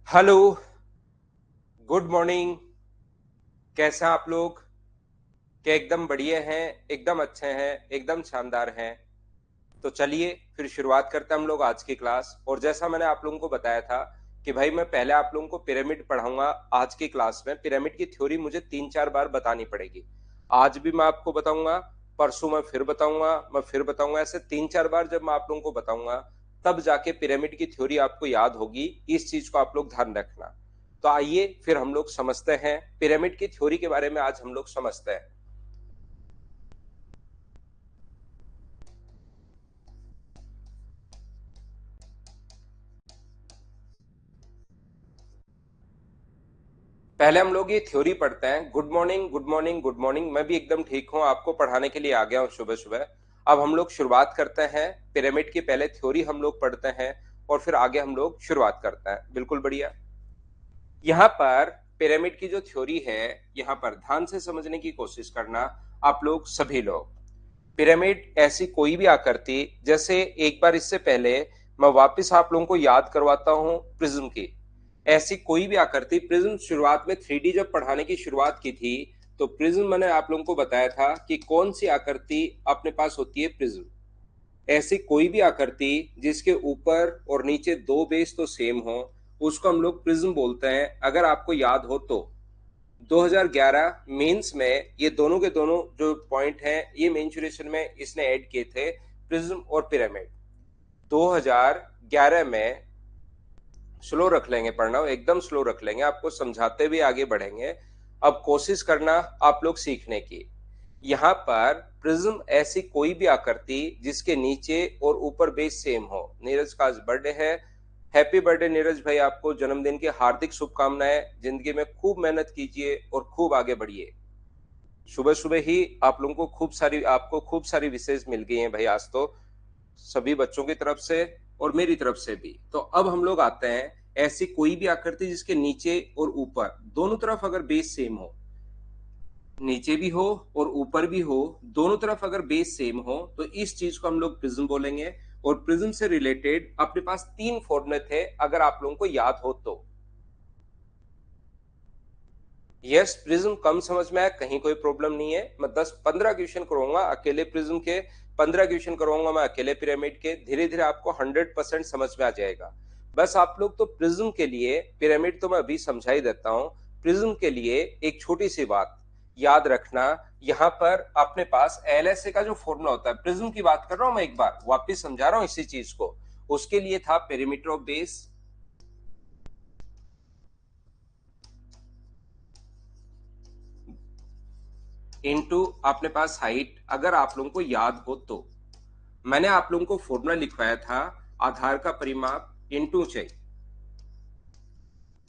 Hello, good morning. कैसे हैं आप लोग? क्या एकदम बढ़िया हैं, एकदम अच्छे हैं, एकदम शानदार हैं? तो चलिए फिर शुरुआत करते हैं हम लोग आज की क्लास। और जैसा मैंने आप लोगों को बताया था कि भाई मैं पहले आप लोगों को पिरामिड पढ़ाऊंगा। आज की क्लास में पिरामिड की थ्योरी मुझे 3-4 बार बतानी पड़ेगी। आज भी मैं आपको बताऊंगा, परसों मैं फिर बताऊंगा। ऐसे 3-4 बार जब मैं आप लोगों को बताऊंगा तब जाके पिरामिड की थ्योरी आपको याद होगी। इस चीज को आप लोग ध्यान रखना। तो आइए फिर हम लोग समझते हैं पिरामिड की थ्योरी के बारे में। आज हम लोग समझते हैं। पहले हम लोग ये थ्योरी पढ़ते हैं। Good morning, good morning, good morning. मैं भी एकदम ठीक हूँ, आपको पढ़ाने के लिए आ गया हूँ सुबह सुबह। अब हम लोग शुरुआत करते हैं पिरामिड की। पहले थ्योरी हम लोग पढ़ते हैं और फिर आगे हम लोग शुरुआत करते हैं। बिल्कुल बढ़िया। यहाँ पर पिरामिड की जो थ्योरी है, यहाँ पर ध्यान से समझने की कोशिश करना आप लोग सभी लोग। पिरामिड ऐसी कोई भी आकृति, जैसे एक बार इससे पहले मैं वापस आप लोगों को याद करवाता हूं प्रिज्म की। ऐसी कोई भी आकृति, प्रिज्म शुरुआत में 3D जब पढ़ाने की शुरुआत की थी तो प्रिज्म मैंने आप लोगों को बताया था कि कौन सी आकृति अपने पास होती है, प्रिज्म। ऐसी कोई भी आकृति जिसके ऊपर और नीचे दो बेस तो सेम हो, उसको हम लोग प्रिज्म बोलते हैं। अगर आपको याद हो तो 2011 मेंस में ये दोनों के दोनों जो पॉइंट हैं ये मेंशुरेशन में इसने ऐड किए थे, प्रिज्म और पिरामिड। 2011 में, स्लो रख लेंगे पढ़ना, एकदम स्लो रख लेंगे, आपको समझाते हुए आगे बढ़ेंगे। अब कोशिश करना आप लोग सीखने की। यहाँ पर प्रिज्म ऐसी कोई भी आकृति जिसके नीचे और ऊपर बेस सेम हो। नीरज का आज बर्थडे है। हैप्पी बर्थडे नीरज भाई, आपको जन्मदिन की हार्दिक शुभकामनाएं। जिंदगी में खूब मेहनत कीजिए और खूब आगे बढ़िए। सुबह सुबह ही आप लोगों को खूब सारी विशेष मिल गई हैं भाई आज तो, सभी बच्चों की तरफ से और मेरी तरफ से भी। तो अब हम लोग आते हैं, ऐसी कोई भी आकृति जिसके नीचे और ऊपर दोनों तरफ अगर बेस सेम हो, नीचे भी हो और ऊपर भी हो, दोनों तरफ अगर बेस सेम हो, तो इस चीज को हम लोग प्रिज्म बोलेंगे। और प्रिज्म से रिलेटेड अपने पास 3 फॉर्मूले थे, अगर आप लोगों को याद हो तो। यस, प्रिज्म कम समझ में आया, कहीं कोई प्रॉब्लम नहीं है। मैं 10-15 क्वेश्चन करवाऊंगा अकेले प्रिज्म के, 15 क्वेश्चन करवाऊंगा मैं अकेले पिरामिड के। धीरे धीरे आपको 100% समझ में आ जाएगा। बस आप लोग तो प्रिज्म के लिए, पिरामिड तो मैं अभी समझा ही देता हूं। प्रिज्म के लिए एक छोटी सी बात याद रखना। यहाँ पर अपने पास एलएसए का जो फॉर्मूला होता है, प्रिज्म की बात कर रहा हूं मैं, एक बार वापिस समझा रहा हूं इसी चीज को। उसके लिए था पेरीमीटर ऑफ बेस इनटू अपने पास हाइट। अगर आप लोगों को याद हो तो मैंने आप लोगों को फॉर्मूला लिखवाया था, आधार का परिमाप इनटू ऊंचाई।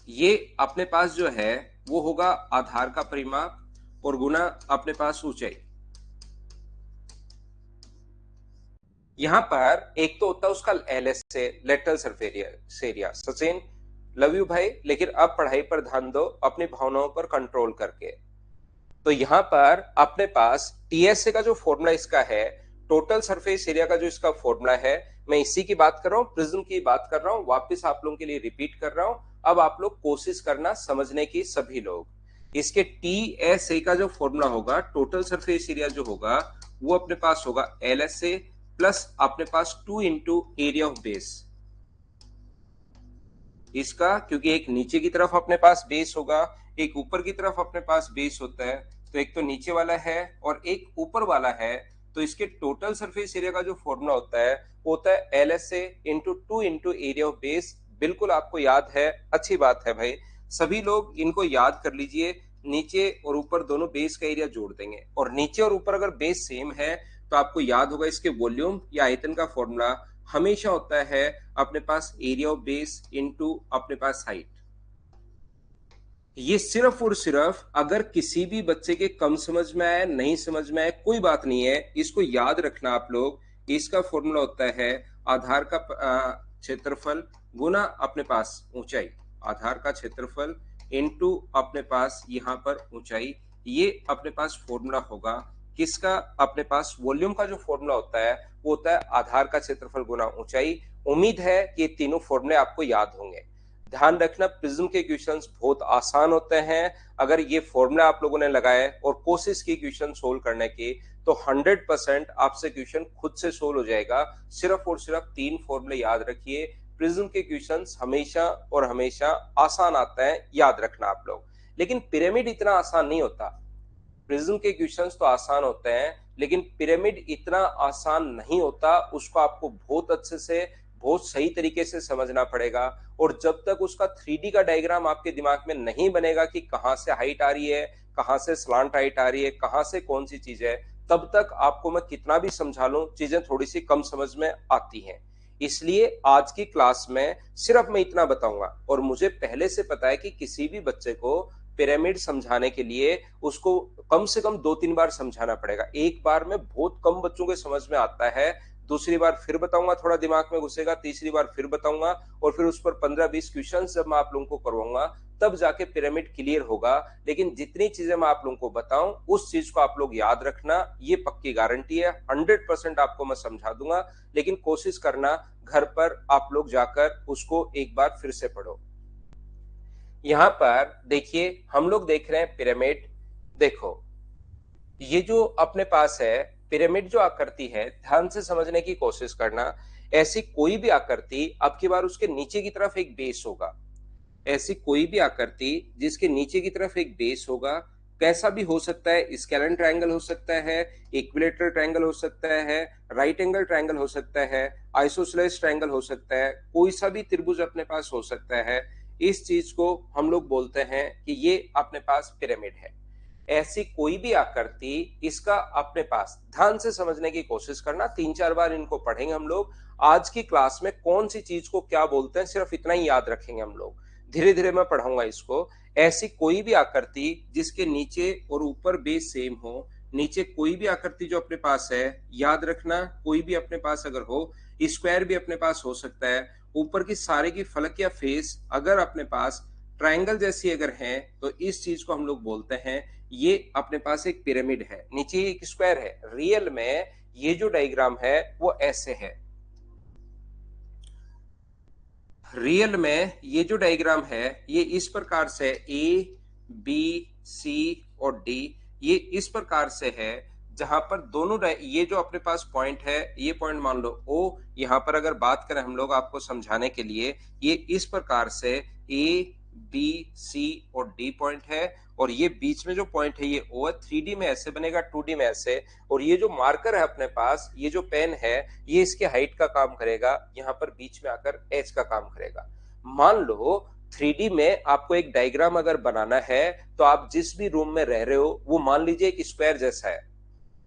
ये अपने पास जो है वो होगा आधार का परिमाप और गुना अपने पास ऊंचाई। यहां पर एक तो होता है उसका एलएस से, lateral surface area. Sachin, love you भाई, लेकिन अब पढ़ाई पर ध्यान दो, अपनी भावनाओं पर कंट्रोल करके। तो यहां पर अपने पास टीएसए का जो फॉर्मूला इसका है, टोटल सरफेस एरिया का जो इसका फॉर्मूला है, मैं इसी की बात कर रहा हूं, प्रिज्म की बात कर रहा हूं। वापस आप लोगों के लिए रिपीट कर रहा हूं। अब आप लोग कोशिश करना समझने की, सभी लोग। इसके टीएसए का जो फॉर्मूला होगा, टोटल सरफेस एरिया जो होगा, वो अपने पास होगा एलएसए प्लस अपने पास 2 इंटू एरिया ऑफ बेस। इसका, क्योंकि एक नीचे की तरफ अपने पास बेस होगा, एक ऊपर की तरफ अपने पास बेस होता है। तो एक तो नीचे वाला है और एक ऊपर वाला है। तो इसके टोटल सरफेस एरिया का जो फॉर्मूला होता है वो होता है L S A into 2 into area of base. बिल्कुल आपको याद है, अच्छी बात है भाई। सभी लोग इनको याद कर लीजिए। नीचे और ऊपर दोनों बेस का एरिया जोड़ देंगे, और नीचे और ऊपर अगर बेस सेम है तो आपको याद होगा इसके वॉल्यूम या आयतन का फॉर्मूला हमेशा होता है अपने पास एरिया ऑफ बेस इनटू अपने पास हाइट। ये सिर्फ और सिर्फ अगर किसी भी बच्चे के कम समझ में आए, नहीं समझ में आए, कोई बात नहीं है, इसको याद रखना आप लोग। इसका फॉर्मूला होता है आधार का क्षेत्रफल गुना अपने पास ऊंचाई। आधार का क्षेत्रफल इनटू अपने पास यहाँ पर ऊंचाई। ये अपने पास फॉर्मूला होगा किसका, अपने पास वॉल्यूम का जो फॉर्मूला होता है वो होता है आधार का क्षेत्रफल गुना ऊंचाई। उम्मीद है कि ये तीनों फॉर्मूले आपको याद होंगे। ध्यान रखना प्रिज्म के क्वेश्चंस बहुत आसान होते हैं। अगर ये फॉर्मूला आप लोगों ने लगाए और कोशिश की क्वेश्चन सोल्व करने की, तो 100% आपसे क्वेश्चन खुद से सोल्व हो जाएगा। सिर्फ और सिर्फ 3 फॉर्मूले याद रखिए। प्रिज्म के क्वेश्चंस हमेशा और हमेशा आसान आते हैं, याद रखना आप लोग। लेकिन पिरामिड इतना आसान नहीं होता। प्रिज्म के क्वेश्चंस तो आसान होते हैं, लेकिन पिरामिड इतना आसान नहीं होता। उसको आपको बहुत अच्छे से, बहुत सही तरीके से समझना पड़ेगा। और जब तक उसका 3D का डायग्राम आपके दिमाग में नहीं बनेगा कि कहां से हाइट आ रही है, कहां से स्लांट हाइट आ रही है, कहां से कौन सी चीज है, तब तक आपको मैं कितना भी समझा लूं, चीजें थोड़ी सी कम समझ में आती हैं। इसलिए आज की क्लास में सिर्फ मैं इतना बताऊंगा। और मुझे पहले से पता है कि किसी भी बच्चे को पिरामिड समझाने के लिए उसको कम से कम 2-3 बार समझाना पड़ेगा। एक बार में बहुत कम बच्चों के समझ में आता है, दूसरी बार फिर बताऊंगा, थोड़ा दिमाग में घुसेगा, तीसरी बार फिर बताऊंगा, और फिर उस पर 15-20 क्वेश्चन जब मैं आप लोगों को करवाऊंगा, तब जाके पिरामिड क्लियर होगा। लेकिन जितनी चीजें मैं आप लोगों को बताऊं, उस चीज को आप लोग याद रखना, ये पक्की गारंटी है। 100% आपको मैं समझा दूंगा, लेकिन कोशिश करना घर पर आप लोग जाकर उसको एक बार फिर से पढ़ो। यहां पर देखिए, हम लोग देख रहे हैं पिरामिड। देखो, ये जो अपने पास है पिरामिड, जो आकृति है, ध्यान से समझने की कोशिश करना। ऐसी कोई भी आकृति, अब की बार उसके नीचे की तरफ एक बेस होगा। ऐसी कोई भी आकृति जिसके नीचे की तरफ एक बेस होगा, कैसा भी हो सकता है। स्केलेन ट्रायंगल हो सकता है, इक्विलेटरल ट्रायंगल हो सकता है, राइट एंगल ट्रायंगल हो सकता है, आइसोसेलेस ट्रायंगल हो सकता है, कोई सा भी त्रिभुज अपने पास हो सकता है। इस चीज को हम लोग बोलते हैं कि ये अपने पास पिरामिड है। ऐसी कोई भी आकृति, इसका अपने पास ध्यान से समझने की कोशिश करना। 3-4 बार इनको पढ़ेंगे हम लोग। आज की क्लास में कौन सी चीज को क्या बोलते हैं, सिर्फ इतना ही याद रखेंगे हम लोग। धीरे धीरे मैं पढ़ाऊंगा इसको। ऐसी कोई भी आकृति जिसके नीचे और ऊपर बेस सेम हो, नीचे कोई भी आकृति जो अपने पास है, याद रखना, कोई भी अपने पास अगर हो, स्क्वायर भी अपने पास हो सकता है, ऊपर की सारे की फलक या फेस अगर अपने पास ट्रायंगल जैसी अगर है, तो इस चीज को हम लोग बोलते हैं ये अपने पास एक पिरामिड है। नीचे एक स्क्वायर है। रियल में ये जो डायग्राम है वो ऐसे है। रियल में ये जो डायग्राम है ये इस प्रकार से, ए बी सी और डी, ये इस प्रकार से है, जहां पर दोनों ये जो अपने पास पॉइंट है, ये पॉइंट मान लो ओ। यहां पर अगर बात करें हम लोग आपको समझाने के लिए, ये इस प्रकार से ए बी सी और डी पॉइंट है, और ये बीच में जो पॉइंट है ये ओ है। 3D में ऐसे बनेगा, 2D में ऐसे। और ये जो मार्कर है अपने पास, ये जो पेन है, ये इसके हाइट का काम करेगा, यहाँ पर बीच में आकर एज का काम करेगा। मान लो 3D में आपको एक डायग्राम अगर बनाना है, तो आप जिस भी रूम में रह रहे हो, वो मान लीजिए एक स्क्वायर जैसा है।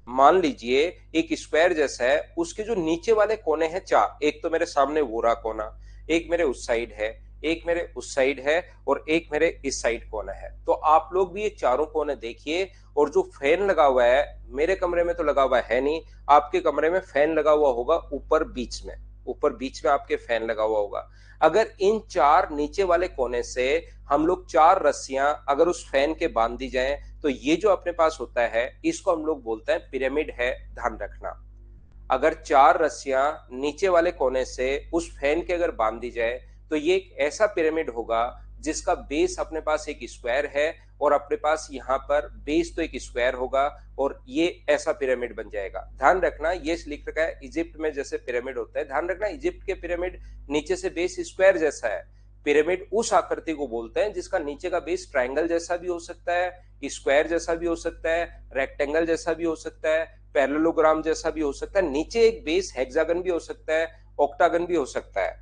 मान लीजिए एक स्क्वायर जैसा है, उसके जो नीचे वाले कोने हैं 4, एक तो मेरे सामने वो रहा कोना, एक मेरे उस साइड है, एक मेरे उस साइड है, और एक मेरे इस साइड कोना है। तो आप लोग भी ये चारों कोने देखिए। और जो फैन लगा हुआ है, मेरे कमरे में तो लगा हुआ है नहीं, आपके कमरे में फैन लगा हुआ होगा ऊपर बीच में, ऊपर बीच में आपके फैन लगा हुआ होगा। अगर इन 4 नीचे वाले कोने से हम लोग 4 रस्सियां अगर उस फैन के बांध दी जाए, तो ये जो अपने पास होता है, इसको हम लोग बोलते हैं पिरामिड है। ध्यान रखना, अगर 4 रस्सियां नीचे वाले कोने से उस फैन के अगर बांध दी जाए, तो ये एक ऐसा पिरामिड होगा जिसका बेस अपने पास एक स्क्वायर है, और अपने पास यहाँ पर बेस तो एक स्क्वायर होगा, और ये ऐसा पिरामिड बन जाएगा। ध्यान रखना, ये लिख रखा है इजिप्ट में जैसे पिरामिड होता है। ध्यान रखना, इजिप्ट के पिरामिड नीचे से बेस स्क्वायर जैसा है। पिरामिड उस आकृति को बोलते हैं जिसका नीचे का बेस ट्रायंगल जैसा भी हो सकता है, स्क्वायर जैसा भी हो सकता है, रेक्टेंगल जैसा भी हो सकता है, पैरेललोग्राम जैसा भी हो सकता है, नीचे एक बेस हेक्सागन भी हो सकता है, ऑक्टागन भी हो सकता है।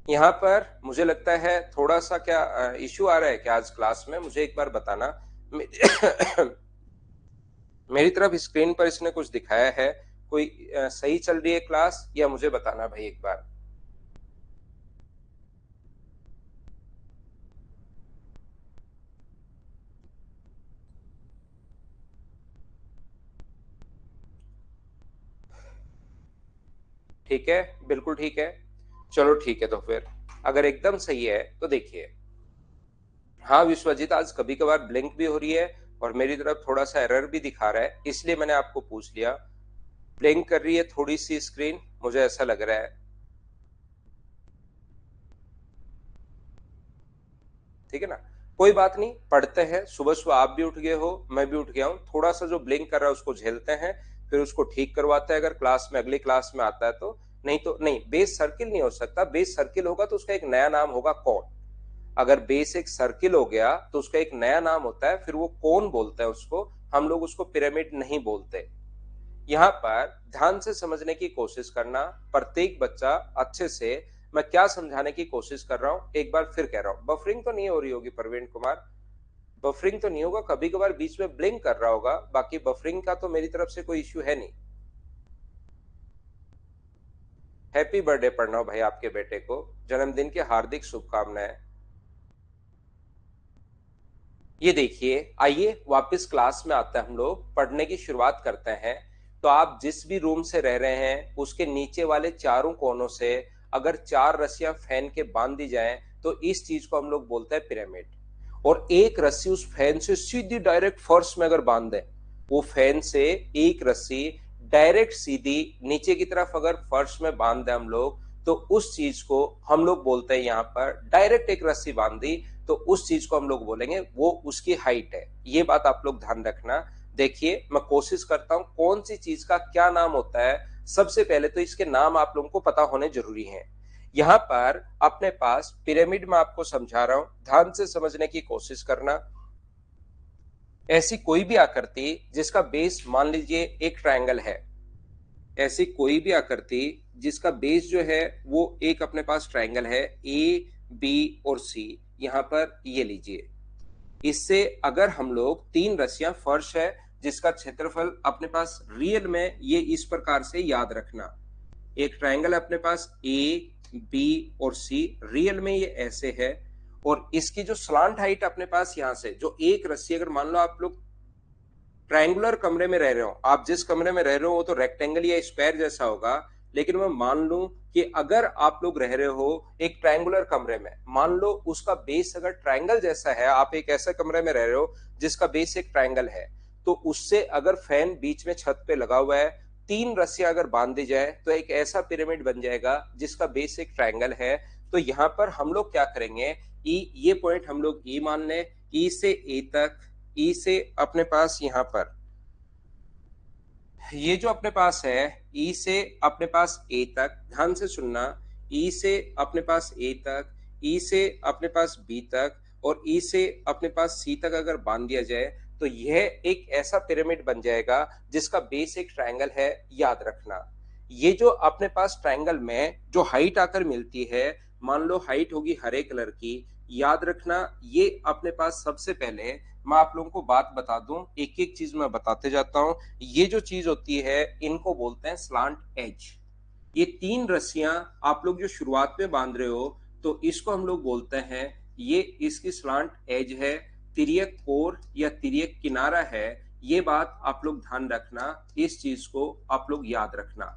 यहाँ पर मुझे लगता है थोड़ा सा क्या इश्यू आ रहा है क्या आज क्लास में, मुझे एक बार बताना। मेरी तरफ स्क्रीन पर इसने कुछ दिखाया है, कोई सही चल रही है क्लास, या मुझे बताना भाई एक बार। ठीक है, बिल्कुल ठीक है। चलो ठीक है, तो फिर अगर एकदम सही है तो देखिए। हाँ विश्वजीत, आज कभी कभार ब्लिंक भी हो रही है, और मेरी तरफ थोड़ा सा एरर भी दिखा रहा है, इसलिए मैंने आपको पूछ लिया। ब्लिंक कर रही है थोड़ी सी स्क्रीन, मुझे ऐसा लग रहा है। ठीक है ना। कोई बात नहीं, पढ़ते हैं, सुबह सुबह आप भी उठ गए हो, मैं भी उठ गया हूँ, थोड़ा सा जो ब्लिंक कर रहा है उसको झेलते हैं, फिर उसको ठीक करवाते हैं अगर क्लास में, अगली क्लास में आता है तो। नहीं तो नहीं, बेस सर्किल नहीं हो सकता। बेस सर्किल होगा तो उसका एक नया नाम होगा कोन। अगर बेस एक सर्किल हो गया तो उसका एक नया नाम होता है, फिर वो कोन बोलते हैं उसको, हम लोग उसको पिरामिड नहीं बोलते। यहाँ पर ध्यान से समझने की कोशिश करना, प्रत्येक बच्चा अच्छे से, मैं क्या समझाने की कोशिश कर रहा हूं एक बार फिर कह रहा हूं। बफरिंग तो नहीं हो रही होगी प्रवीण कुमार, बफरिंग तो नहीं होगा, कभी कभार बीच में ब्लिंक कर रहा होगा, बाकी बफरिंग का तो मेरी तरफ से कोई इश्यू है नहीं। हैप्पी बर्थडे प्रणव भाई, आपके बेटे को जन्मदिन की हार्दिक शुभकामनाएं। ये देखिए, आइए वापस क्लास में आते हैं, हम लोग पढ़ने की शुरुआत करते हैं। तो आप जिस भी रूम से रह रहे हैं उसके नीचे वाले चारों कोनों से अगर 4 रस्सियां फैन के बांध दी जाएं तो इस चीज को हम लोग बोलते हैं पिरामिड। और एक रस्सी उस फैन से सीधी डायरेक्ट फर्श में अगर बांध दें, वो फैन से एक रस्सी डायरेक्ट सीधी नीचे की तरफ अगर फर्श में बांध दें हम लोग, तो उस चीज को हम लोग बोलते हैं, यहाँ पर डायरेक्ट एक रस्सी बांध दी तो उस चीज को हम लोग बोलेंगे वो उसकी हाइट है। ये बात आप लोग ध्यान रखना। देखिए, मैं कोशिश करता हूं कौन सी चीज का क्या नाम होता है। सबसे पहले तो इसके नाम आप लोगों को पता होने जरूरी हैं। यहाँ पर अपने पास पिरामिड में आपको समझा रहा हूं, ध्यान से समझने की कोशिश करना। ऐसी कोई भी आकृति जिसका बेस मान लीजिए एक ट्रायंगल है, ऐसी कोई भी आकृति जिसका बेस जो है वो एक अपने पास ट्रायंगल है, ए बी और सी, यहां पर ये लीजिए। इससे अगर हम लोग 3 रस्सियां फर्श है जिसका क्षेत्रफल अपने पास रियल में ये इस प्रकार से याद रखना, एक ट्रायंगल अपने पास ए बी और सी, रियल में ये ऐसे है। और इसकी जो स्लांट हाइट अपने पास यहां से जो एक रस्सी, अगर मान लो आप लोग ट्रायंगुलर कमरे में रह रहे हो, आप जिस कमरे में रह रहे हो वो तो रेक्टेंगल या स्क्वायर जैसा होगा, लेकिन मैं मान लूं कि अगर आप लोग रह रहे हो एक ट्रायंगुलर कमरे में, मान लो उसका बेस अगर ट्रायंगल जैसा है, आप एक ऐसे कमरे में रह रहे हो जिसका बेस एक ट्रायंगल है, तो उससे अगर फैन बीच में छत पे लगा हुआ है, 3 रस्सियां अगर बांध दी जाए तो एक ऐसा पिरामिड बन जाएगा जिसका बेस एक ट्रायंगल है। तो यहां पर हम लोग क्या करेंगे, ई, ये पॉइंट हम लोग ई मान लें, ई से ए तक, ई से अपने पास यहां पर ये जो अपने पास है, ई से अपने पास ए तक, ध्यान से सुनना, ई से अपने पास ए तक, ई से अपने पास बी तक और ई से अपने पास सी तक अगर बांध दिया जाए तो यह एक ऐसा पिरामिड बन जाएगा जिसका बेस एक ट्रायंगल है, याद रखना। ये जो अपने पास ट्रायंगल में जो हाइट आकर मिलती है, मान लो हाइट होगी हरे कलर की, याद रखना ये अपने पास सबसे पहले मैं आप लोगों को बात बता दूं, एक एक चीज मैं बताते जाता हूं। ये जो चीज होती है इनको बोलते हैं स्लांट एज। ये 3 रस्सियां आप लोग जो शुरुआत में बांध रहे हो तो इसको हम लोग बोलते हैं, ये इसकी स्लांट एज है, तिर्यक कोर या तिर्यक किनारा है। ये बात आप लोग ध्यान रखना, इस चीज को आप लोग याद रखना।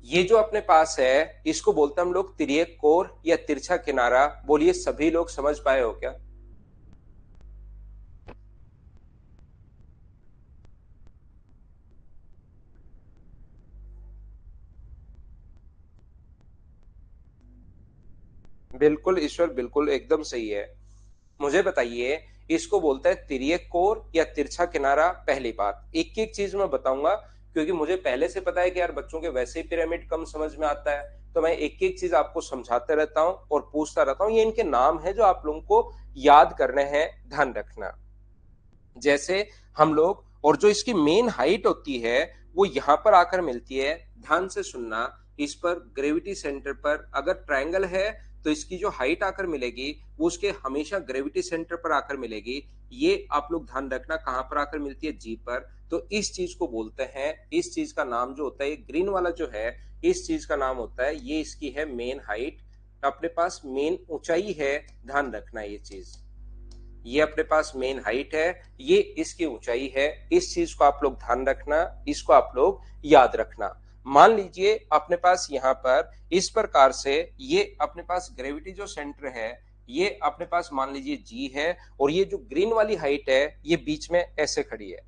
ये जो अपने पास है इसको बोलते हैं हम लोग तिर्यक कोर या तिरछा किनारा। बोलिए सभी लोग समझ पाए हो क्या? बिल्कुल ईश्वर, बिल्कुल एकदम सही है। मुझे बताइए, इसको बोलते हैं तिर्यक कोर या तिरछा किनारा। पहली बात, एक एक चीज मैं बताऊंगा क्योंकि मुझे पहले से पता है कि यार बच्चों के वैसे ही पिरामिड कम समझ में आता है, तो मैं एक एक चीज आपको समझाते रहता हूं और पूछता रहता हूं। ये इनके नाम है जो आप लोगों को याद करने हैं, ध्यान रखना। जैसे हम लोग, और जो इसकी मेन हाइट होती है वो यहां पर आकर मिलती है, ध्यान से सुनना। इस पर ग्रेविटी सेंटर पर अगर ट्रायंगल है तो इसकी जो हाइट आकर मिलेगी वो उसके हमेशा ग्रेविटी सेंटर पर आकर मिलेगी। ये आप लोग ध्यान रखना कहां पर आकर मिलती है, जी पर। तो इस चीज को बोलते हैं, इस चीज का नाम जो होता है, ग्रीन वाला जो है इस चीज का नाम होता है, ये इसकी है मेन हाइट, अपने पास मेन ऊंचाई है, ध्यान रखना ये चीज। ये अपने पास मेन हाइट है, ये इसकी ऊंचाई है, इस चीज को आप लोग ध्यान रखना, इसको आप लोग याद रखना। मान लीजिए अपने पास यहाँ पर इस प्रकार से ये अपने पास ग्रेविटी जो सेंटर है ये अपने पास मान लीजिए जी है, और ये जो ग्रीन वाली हाइट है ये बीच में ऐसे खड़ी है।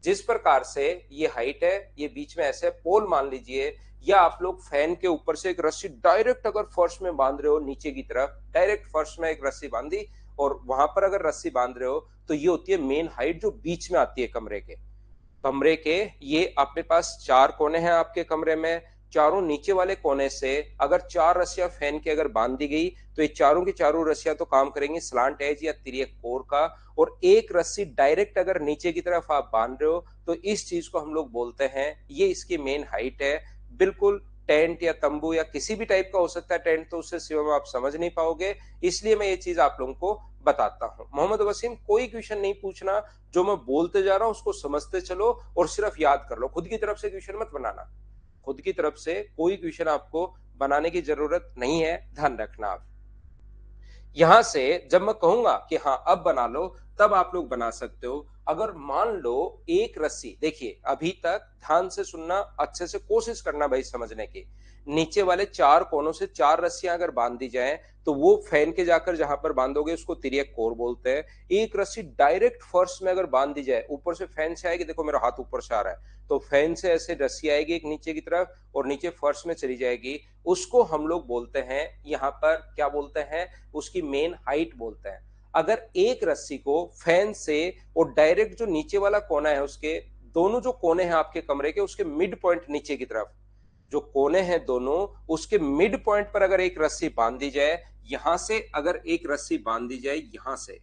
जिस प्रकार से ये हाइट है, ये बीच में ऐसे पोल मान लीजिए, या आप लोग फैन के ऊपर से एक रस्सी डायरेक्ट अगर फर्श में बांध रहे हो नीचे की तरफ, डायरेक्ट फर्श में एक रस्सी बांधी और वहां पर अगर रस्सी बांध रहे हो, तो ये होती है मेन हाइट जो बीच में आती है कमरे के। ये अपने पास 4 कोने हैं आपके कमरे में, चारों नीचे वाले कोने से अगर 4 रस्सियां फैन की अगर बांध दी गई, तो ये चारों की चारों रस्सियां तो काम करेंगी स्लांट एज या तिर्यक कोर का, और एक रस्सी डायरेक्ट अगर नीचे की तरफ आप बांध रहे हो, तो इस चीज को हम लोग बोलते हैं, ये इसकी मेन हाइट है। बिल्कुल टेंट या तंबू या किसी भी टाइप का हो सकता है टेंट, तो उससे सिवा में आप समझ नहीं पाओगे, इसलिए मैं ये चीज आप लोगों को बताता हूं। मोहम्मद वसीम, कोई क्वेश्चन नहीं पूछना, जो मैं बोलते जा रहा हूं उसको समझते चलो और सिर्फ याद कर लो, खुद की तरफ से क्वेश्चन मत बनाना, खुद की तरफ से कोई क्वेश्चन आपको बनाने की जरूरत नहीं है, ध्यान रखना आप। यहां से जब मैं कहूंगा कि हाँ अब बना लो, तब आप लोग बना सकते हो। अगर मान लो एक रस्सी, देखिए अभी तक ध्यान से सुनना, अच्छे से कोशिश करना भाई समझने की, नीचे वाले 4 कोनों से 4 रस्सियां अगर बांध दी जाए, तो वो फैन के जाकर जहां पर बांधोगे उसको तिर्यक कोर बोलते हैं। एक रस्सी डायरेक्ट फर्श में अगर बांध दी जाए, ऊपर से फैन से आएगी, देखो मेरा हाथ ऊपर से आ रहा है, तो फैन से ऐसे रस्सी आएगी एक नीचे की तरफ और नीचे फर्श में चली जाएगी, उसको हम लोग बोलते हैं, यहाँ पर क्या बोलते हैं, उसकी मेन हाइट बोलते हैं। अगर एक रस्सी को फैन से और डायरेक्ट जो नीचे वाला कोना है उसके, दोनों जो कोने हैं आपके कमरे के उसके मिड पॉइंट नीचे की तरफ, जो कोने हैं दोनों उसके मिड पॉइंट पर अगर एक रस्सी बांध दी जाए, यहां से अगर एक रस्सी बांध दी जाए, यहां से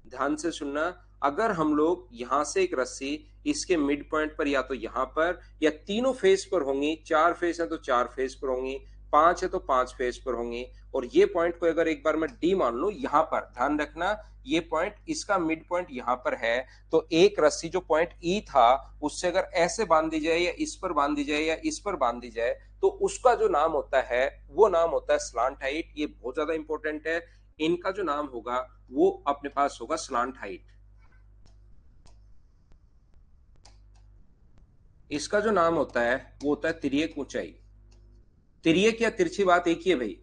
ध्यान से सुनना, अगर हम लोग यहां से एक रस्सी इसके मिड पॉइंट पर, या तो यहां पर या तीनों फेस पर होंगी, 4 फेस है तो 4 फेस पर होंगी, 5 है तो 5 फेस पर होंगी, और ये पॉइंट को अगर एक बार मैं डी मान लूं, यहां पर ध्यान रखना, ये पॉइंट इसका मिड पॉइंट यहां पर है, तो एक रस्सी जो पॉइंट ई था उससे अगर ऐसे बांध दी जाए या इस पर बांध दी जाए या इस पर बांध दी जाए, तो उसका जो नाम होता है वो नाम होता है स्लांट हाइट। ये बहुत ज्यादा इंपॉर्टेंट है, इनका जो नाम होगा वो अपने पास होगा स्लांट हाइट। इसका जो नाम होता है वो होता है तिर्यक ऊंचाई। तिर्यक या तिरछी बात एक ही है भाई,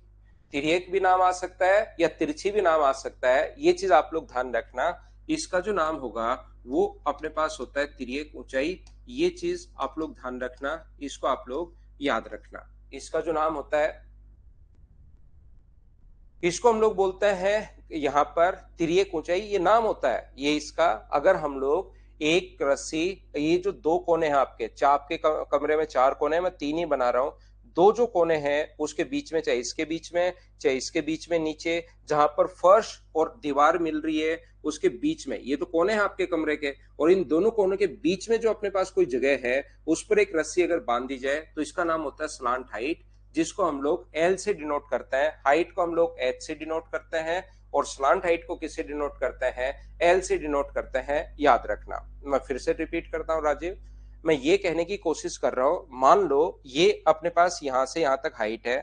तिर्यक भी नाम आ सकता है या तिरछी भी नाम आ सकता है, ये चीज आप लोग ध्यान रखना। इसका जो नाम होगा वो अपने पास होता है तिर्यक ऊंचाई, ये चीज आप लोग ध्यान रखना, इसको आप लोग याद रखना। इसका जो नाम होता है, इसको हम लोग बोलते हैं यहाँ पर तिर्यक ऊंचाई, ये नाम होता है ये इसका। अगर हम लोग एक रस्सी, ये जो 2 कोने हैं आपके, चाप के कमरे में 4 कोने हैं, मैं 3 ही बना रहा हूं, 2 जो कोने हैं उसके बीच में, चाहे इसके बीच में चाहे इसके बीच में, नीचे जहां पर फर्श और दीवार मिल रही है उसके बीच में, ये तो कोने हैं आपके कमरे के, और इन दोनों कोनों के बीच में जो अपने पास कोई जगह है उस पर एक रस्सी अगर बांध दी जाए, तो इसका नाम होता है स्लांट हाइट, जिसको हम लोग एल से डिनोट करते हैं। हाइट को हम लोग एच से डिनोट करते हैं, और स्लांट हाइट को किससे डिनोट करते हैं, एल से डिनोट करते हैं, याद रखना। मैं फिर से रिपीट करता हूं राजीव, मैं ये कहने की कोशिश कर रहा हूं, मान लो ये अपने पास यहां से यहां तक हाइट है,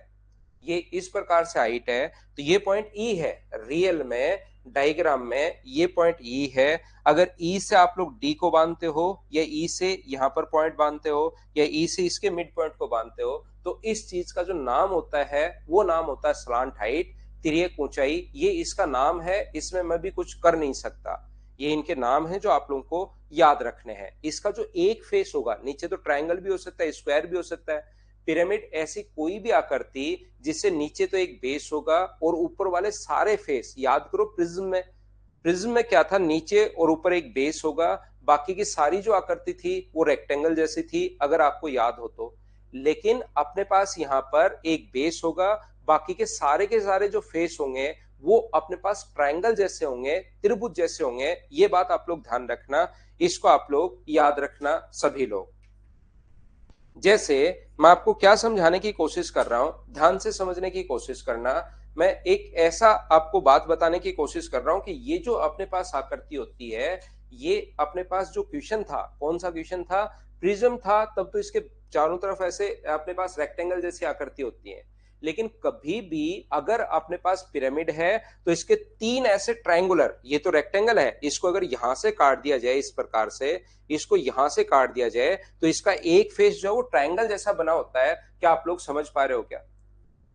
ये इस प्रकार से हाइट है, तो ये पॉइंट ई है, रियल में डायग्राम में ये पॉइंट ई है। अगर ई से आप लोग डी को बांधते हो, या ई से यहां पर पॉइंट बांधते हो, या ई से इसके मिड पॉइंट को बांधते हो, तो इस चीज का जो नाम होता है वो नाम होता है स्लांट हाइट, तिर्यक ऊंचाई। ये इसका नाम है, इसमें मैं भी कुछ कर नहीं सकता, ये इनके नाम है जो आप लोगों को याद रखने हैं। इसका जो एक फेस होगा, नीचे तो ट्रायंगल भी हो सकता है, स्क्वायर भी हो सकता है, पिरामिड ऐसी कोई भी आकृति जिससे नीचे तो एक बेस होगा और ऊपर वाले सारे फेस, याद करो प्रिज्म में क्या था, नीचे और ऊपर एक बेस होगा, बाकी की सारी जो आकृति थी वो रेक्टेंगल जैसी थी अगर आपको याद हो तो। लेकिन अपने पास यहाँ पर एक बेस होगा, बाकी के सारे जो फेस होंगे वो अपने पास ट्रायंगल जैसे होंगे, त्रिभुज जैसे होंगे, ये बात आप लोग ध्यान रखना, इसको आप लोग याद रखना सभी लोग। जैसे मैं आपको क्या समझाने की कोशिश कर रहा हूं, ध्यान से समझने की कोशिश करना। मैं एक ऐसा आपको बात बताने की कोशिश कर रहा हूं कि ये जो अपने पास आकृति होती है, ये अपने पास जो क्वेश्चन था, कौन सा क्वेश्चन था, प्रिज्म था, तब तो इसके चारों तरफ ऐसे अपने पास रेक्टेंगल जैसी आकृति होती है। लेकिन कभी भी अगर अपने पास पिरामिड है तो इसके 3 ऐसे ट्रायंगुलर, ये तो रेक्टेंगल है, इसको अगर यहां से काट दिया जाए, इस प्रकार से इसको यहां से काट दिया जाए, तो इसका एक फेस जो है वो ट्रायंगल जैसा बना होता है। क्या आप लोग समझ पा रहे हो क्या?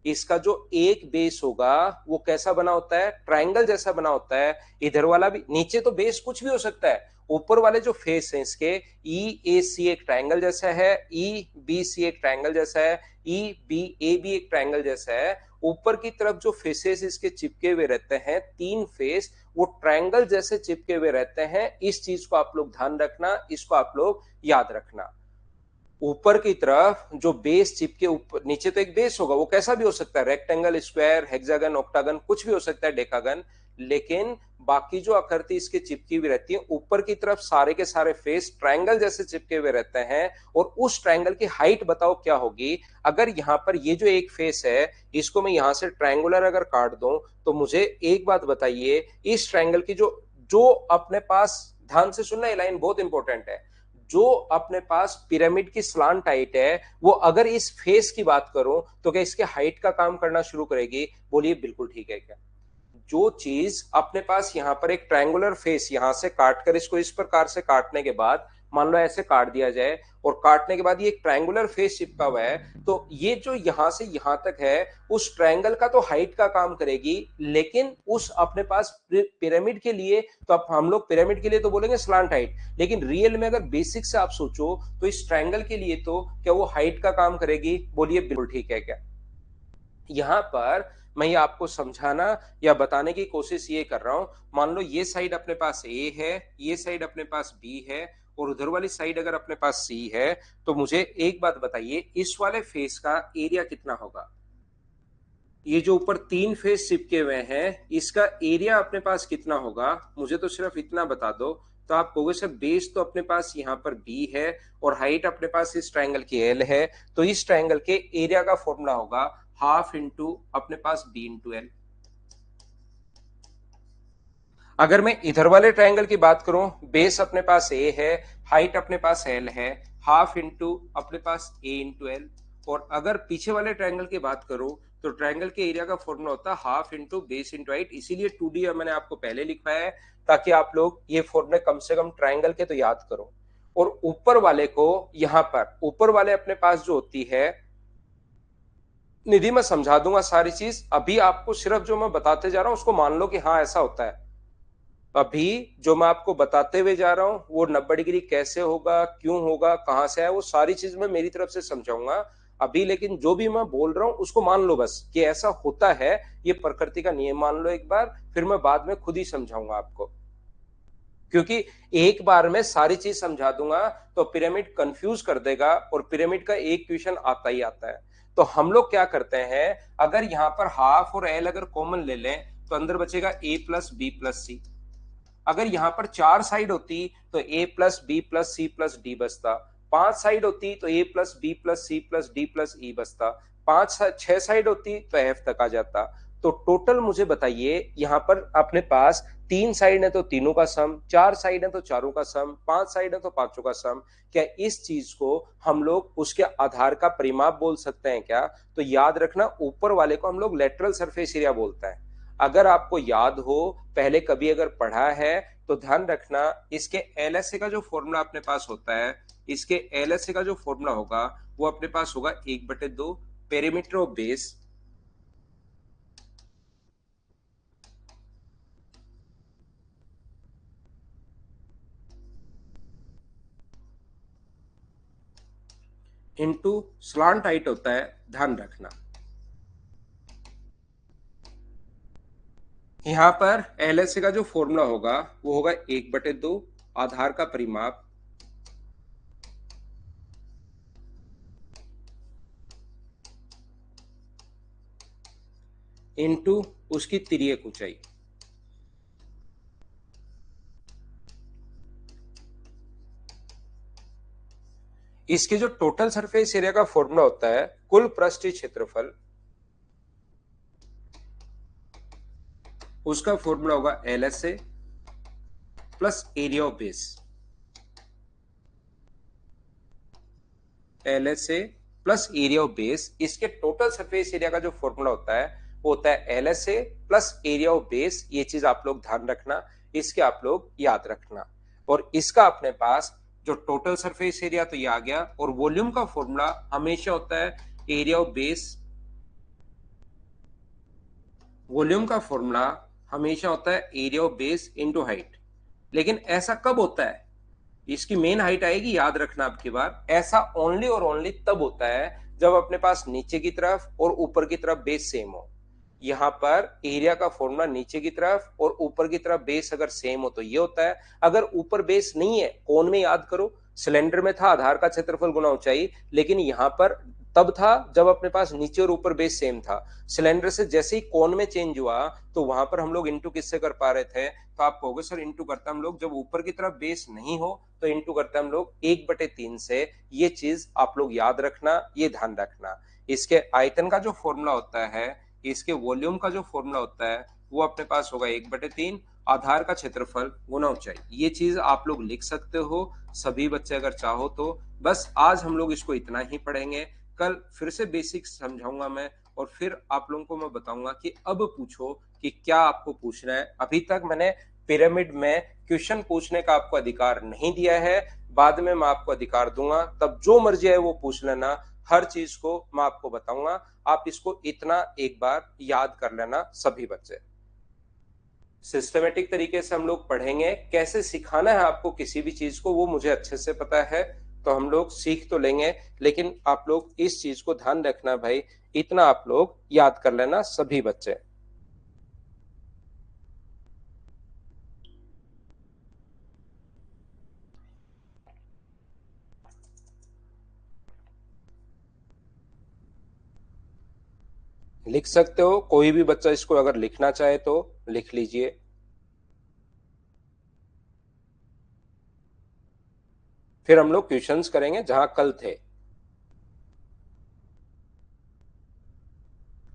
इसका जो एक बेस होगा वो कैसा बना होता है, ट्रायंगल जैसा बना होता है। इधर वाला भी, नीचे तो बेस कुछ भी हो सकता है, ऊपर वाले जो फेस हैं इसके, ई ए सी एक ट्रायंगल जैसा है, ई बी सी एक ट्रायंगल जैसा है, ई बी ए भी एक ट्रायंगल जैसा है। ऊपर की तरफ जो फेसेस इसके चिपके हुए रहते हैं, तीन फेस, वो ट्रायंगल जैसे चिपके हुए रहते हैं। इस चीज को आप लोग ध्यान रखना, इसको आप लोग याद रखना। ऊपर की तरफ जो बेस चिपके, ऊपर नीचे तो एक बेस होगा, वो कैसा भी हो सकता है, रेक्टेंगल, स्क्वायर, हेक्सागन, ऑक्टागन, कुछ भी हो सकता है, डेकागन। लेकिन बाकी जो आकृति इसके चिपकी हुई रहती है, ऊपर की तरफ सारे के सारे फेस ट्रायंगल जैसे चिपके हुए रहते हैं। और उस ट्रायंगल की हाइट बताओ क्या होगी। अगर यहां पर ये जो एक फेस है, इसको मैं यहां से ट्रायंगुलर अगर काट दूं, तो मुझे एक बात बताइए, इस ट्रायंगल की जो जो अपने पास, ध्यान से सुनना, ये लाइन बहुत इंपॉर्टेंट है, जो अपने पास पिरामिड की स्लांट हाइट है, वो अगर इस फेस की बात करूं तो क्या इसके हाइट का काम करना शुरू करेगी? बोलिए बिल्कुल ठीक है क्या? जो चीज अपने पास यहां पर एक ट्रायंगुलर फेस, यहां से काटकर इसको इस प्रकार से काटने के बाद, मान लो ऐसे काट दिया जाए और काटने के बाद ये एक ट्रायंगुलर फेस चिपका हुआ है, तो ये जो यहां से यहां तक है, उस ट्रायंगल का तो हाइट का काम करेगी। लेकिन उस अपने पास पिरामिड के लिए, तो अब हम लोग पिरामिड के लिए तो बोलेंगे स्लांट हाइट, लेकिन रियल में अगर बेसिक से आप सोचो तो इस ट्रायंगल के लिए तो क्या वो हाइट का काम करेगी? बोलिए बिल्कुल ठीक है क्या? यहां पर मैं ये आपको समझाना या बताने की कोशिश ये कर रहा हूं, मान लो ये साइड अपने पास ए है, ये साइड अपने पास बी है, और उधर वाली साइड अगर अपने पास सी है, तो मुझे एक बात बताइए, इस वाले फेस का एरिया कितना होगा? ये जो ऊपर तीन फेस चिपके हुए हैं, इसका एरिया अपने पास कितना होगा? मुझे तो सिर्फ इतना बता दो। तो आप कहोगे सर बेस तो अपने पास यहाँ पर बी है और हाइट अपने पास इस ट्रायंगल की एल है, तो इस ट्रायंगल के एरिया का फॉर्मूला होगा हाफ इंटू अपने पास बी इंटू एल। अगर मैं इधर वाले ट्रायंगल की बात करूं, बेस अपने पास ए है, हाइट अपने पास एल है, हाफ इंटू अपने पास ए इंटू एल। और अगर पीछे वाले ट्रायंगल की बात करूं, तो ट्रायंगल के एरिया का फॉर्मूला होता है half into base into height. इसीलिए 2D मैंने आपको पहले लिखवाया है, ताकि आप लोग ये फॉर्मूले कम से कम ट्रायंगल के तो याद करो। और ऊपर वाले को, यहां पर ऊपर वाले अपने पास जो होती है, निधि मैं समझा दूंगा सारी चीज, अभी आपको सिर्फ जो मैं बताते जा रहा हूं उसको मान लो कि हाँ ऐसा होता है। अभी जो मैं आपको बताते हुए जा रहा हूं, वो 90 डिग्री कैसे होगा, क्यों होगा, कहां से है, वो सारी चीज मैं मेरी तरफ से समझाऊंगा अभी। लेकिन जो भी मैं बोल रहा हूं उसको मान लो बस कि ऐसा होता है, ये प्रकृति का नियम मान लो एक बार, फिर मैं बाद में खुद ही समझाऊंगा आपको। क्योंकि एक बार में सारी चीज समझा दूंगा तो पिरामिड कंफ्यूज कर देगा, और पिरामिड का एक क्वेश्चन आता ही आता है। तो हम लोग क्या करते हैं, अगर यहां पर हाफ और एल अगर कॉमन ले लें, तो अंदर बचेगा A plus B plus C. अगर यहां पर चार साइड होती तो A plus B plus C plus D बचता, पांच साइड होती तो A plus B plus C plus D plus E बचता, छह साइड होती तो एफ तक आ जाता। तो टोटल मुझे बताइए, यहां पर अपने पास तीन साइड है तो तीनों का सम, चार साइड है तो चारों का सम, पांच साइड है तो पांचों का सम। क्या इस चीज को हम लोग उसके आधार का परिमाप बोल सकते हैं क्या? तो याद रखना, ऊपर वाले को हम लोग लेटरल सरफेस एरिया बोलते हैं। अगर आपको याद हो, पहले कभी अगर पढ़ा है, तो ध्यान रखना, इसके एलएसए का जो फॉर्मूला अपने पास होता है, इसके एलएसए का जो फॉर्मूला होगा वो अपने पास होगा 1/2 perimeter of base into slant height होता है। ध्यान रखना, यहां पर एलएसए का जो फॉर्मूला होगा वो होगा 1/2 आधार का परिमाप इंटू उसकी तिर्यक ऊंचाई। इसके जो टोटल सरफेस एरिया का फॉर्मूला होता है, कुल पृष्ठीय क्षेत्रफल, उसका फॉर्मूला होगा LSA plus area of base. LSA plus area of base, इसके टोटल सरफेस एरिया का जो फॉर्मूला होता है वो होता है LSA plus area of base. ये चीज आप लोग ध्यान रखना, इसके आप लोग याद रखना। और इसका अपने पास जो टोटल सरफेस एरिया तो ये आ गया, और वॉल्यूम का फॉर्मूला हमेशा होता है एरिया ऑफ बेस वॉल्यूम का फॉर्मूला हमेशा होता है area of base into height. लेकिन ऐसा कब होता है, इसकी मेन हाइट आएगी, याद रखना आपकी बार, ऐसा ओनली और ओनली तब होता है जब अपने पास नीचे की तरफ और ऊपर की तरफ बेस सेम हो। यहाँ पर एरिया का फॉर्मूला नीचे की तरफ और ऊपर की तरफ बेस अगर सेम हो तो ये होता है। अगर ऊपर बेस नहीं है, कोण में याद करो, सिलेंडर में था आधार का क्षेत्रफल गुना ऊंचाई, लेकिन यहाँ पर तब था जब अपने पास नीचे और ऊपर बेस सेम था। सिलेंडर से जैसे ही कोण में चेंज हुआ तो वहां पर हम लोग इंटू किससे कर पा रहे थे, तो आप कहोगे सर इंटू करते हम लोग जब ऊपर की तरफ बेस नहीं हो तो इंटू करते हम लोग 1/3 से। ये चीज आप लोग याद रखना, ये ध्यान रखना। इसके आयतन का जो फॉर्मूला होता है, इसके वॉल्यूम का जो फॉर्मूला होता है, वो अपने पास होगा 1/3 आधार का क्षेत्रफल गुना ऊंचाई। ये चीज आप लोग लिख सकते हो सभी बच्चे अगर चाहो तो। बस आज हम लोग इसको इतना ही पढ़ेंगे, कल फिर से बेसिक समझाऊंगा मैं, और फिर आप लोगों को मैं बताऊंगा कि अब पूछो कि क्या आपको पूछना है। अभी तक मैंने पिरामिड में क्वेश्चन पूछने का आपको अधिकार नहीं दिया है, बाद में मैं आपको अधिकार दूंगा, तब जो मर्जी है वो पूछ लेना, हर चीज को मैं आपको बताऊंगा। आप इसको इतना एक बार याद कर लेना सभी बच्चे। सिस्टमेटिक तरीके से हम लोग पढ़ेंगे, कैसे सिखाना है आपको किसी भी चीज को वो मुझे अच्छे से पता है, तो हम लोग सीख तो लेंगे, लेकिन आप लोग इस चीज को ध्यान रखना भाई, इतना आप लोग याद कर लेना सभी बच्चे। लिख सकते हो, कोई भी बच्चा इसको अगर लिखना चाहे तो लिख लीजिए। फिर हम लोग क्वेश्चंस करेंगे जहां कल थे।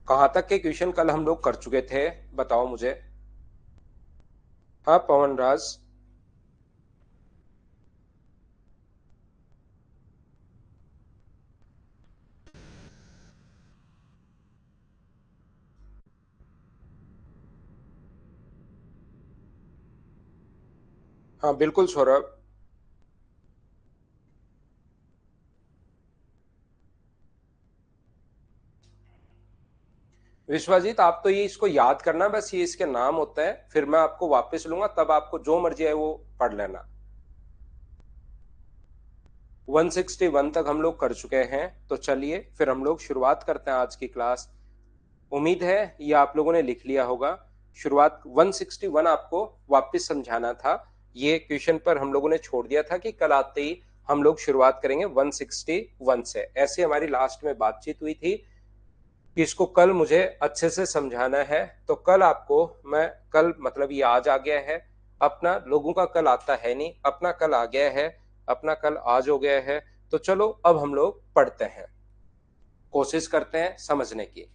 कहां तक के क्वेश्चन कल हम लोग कर चुके थे, बताओ मुझे। हाँ पवन राज। हाँ बिल्कुल सौरभ। विश्वजीत आप तो ये इसको याद करना, बस ये इसके नाम होता है, फिर मैं आपको वापस लूंगा, तब आपको जो मर्जी है वो पढ़ लेना। 161 तक हम लोग कर चुके हैं, तो चलिए फिर हम लोग शुरुआत करते हैं आज की क्लास। उम्मीद है ये आप लोगों ने लिख लिया होगा। शुरुआत 161 आपको वापस समझाना था, ये क्वेश्चन पर हम लोगों ने छोड़ दिया था कि कल आते ही हम लोग शुरुआत करेंगे 161 से। ऐसे हमारी लास्ट में बातचीत हुई थी कि इसको कल मुझे अच्छे से समझाना है, तो कल आपको मैं, कल मतलब ये आज आ गया है अपना, लोगों का कल आता है नहीं, अपना कल आ गया है, अपना कल आज हो गया है। तो चलो अब हम लोग पढ़ते हैं, कोशिश करते हैं समझने की।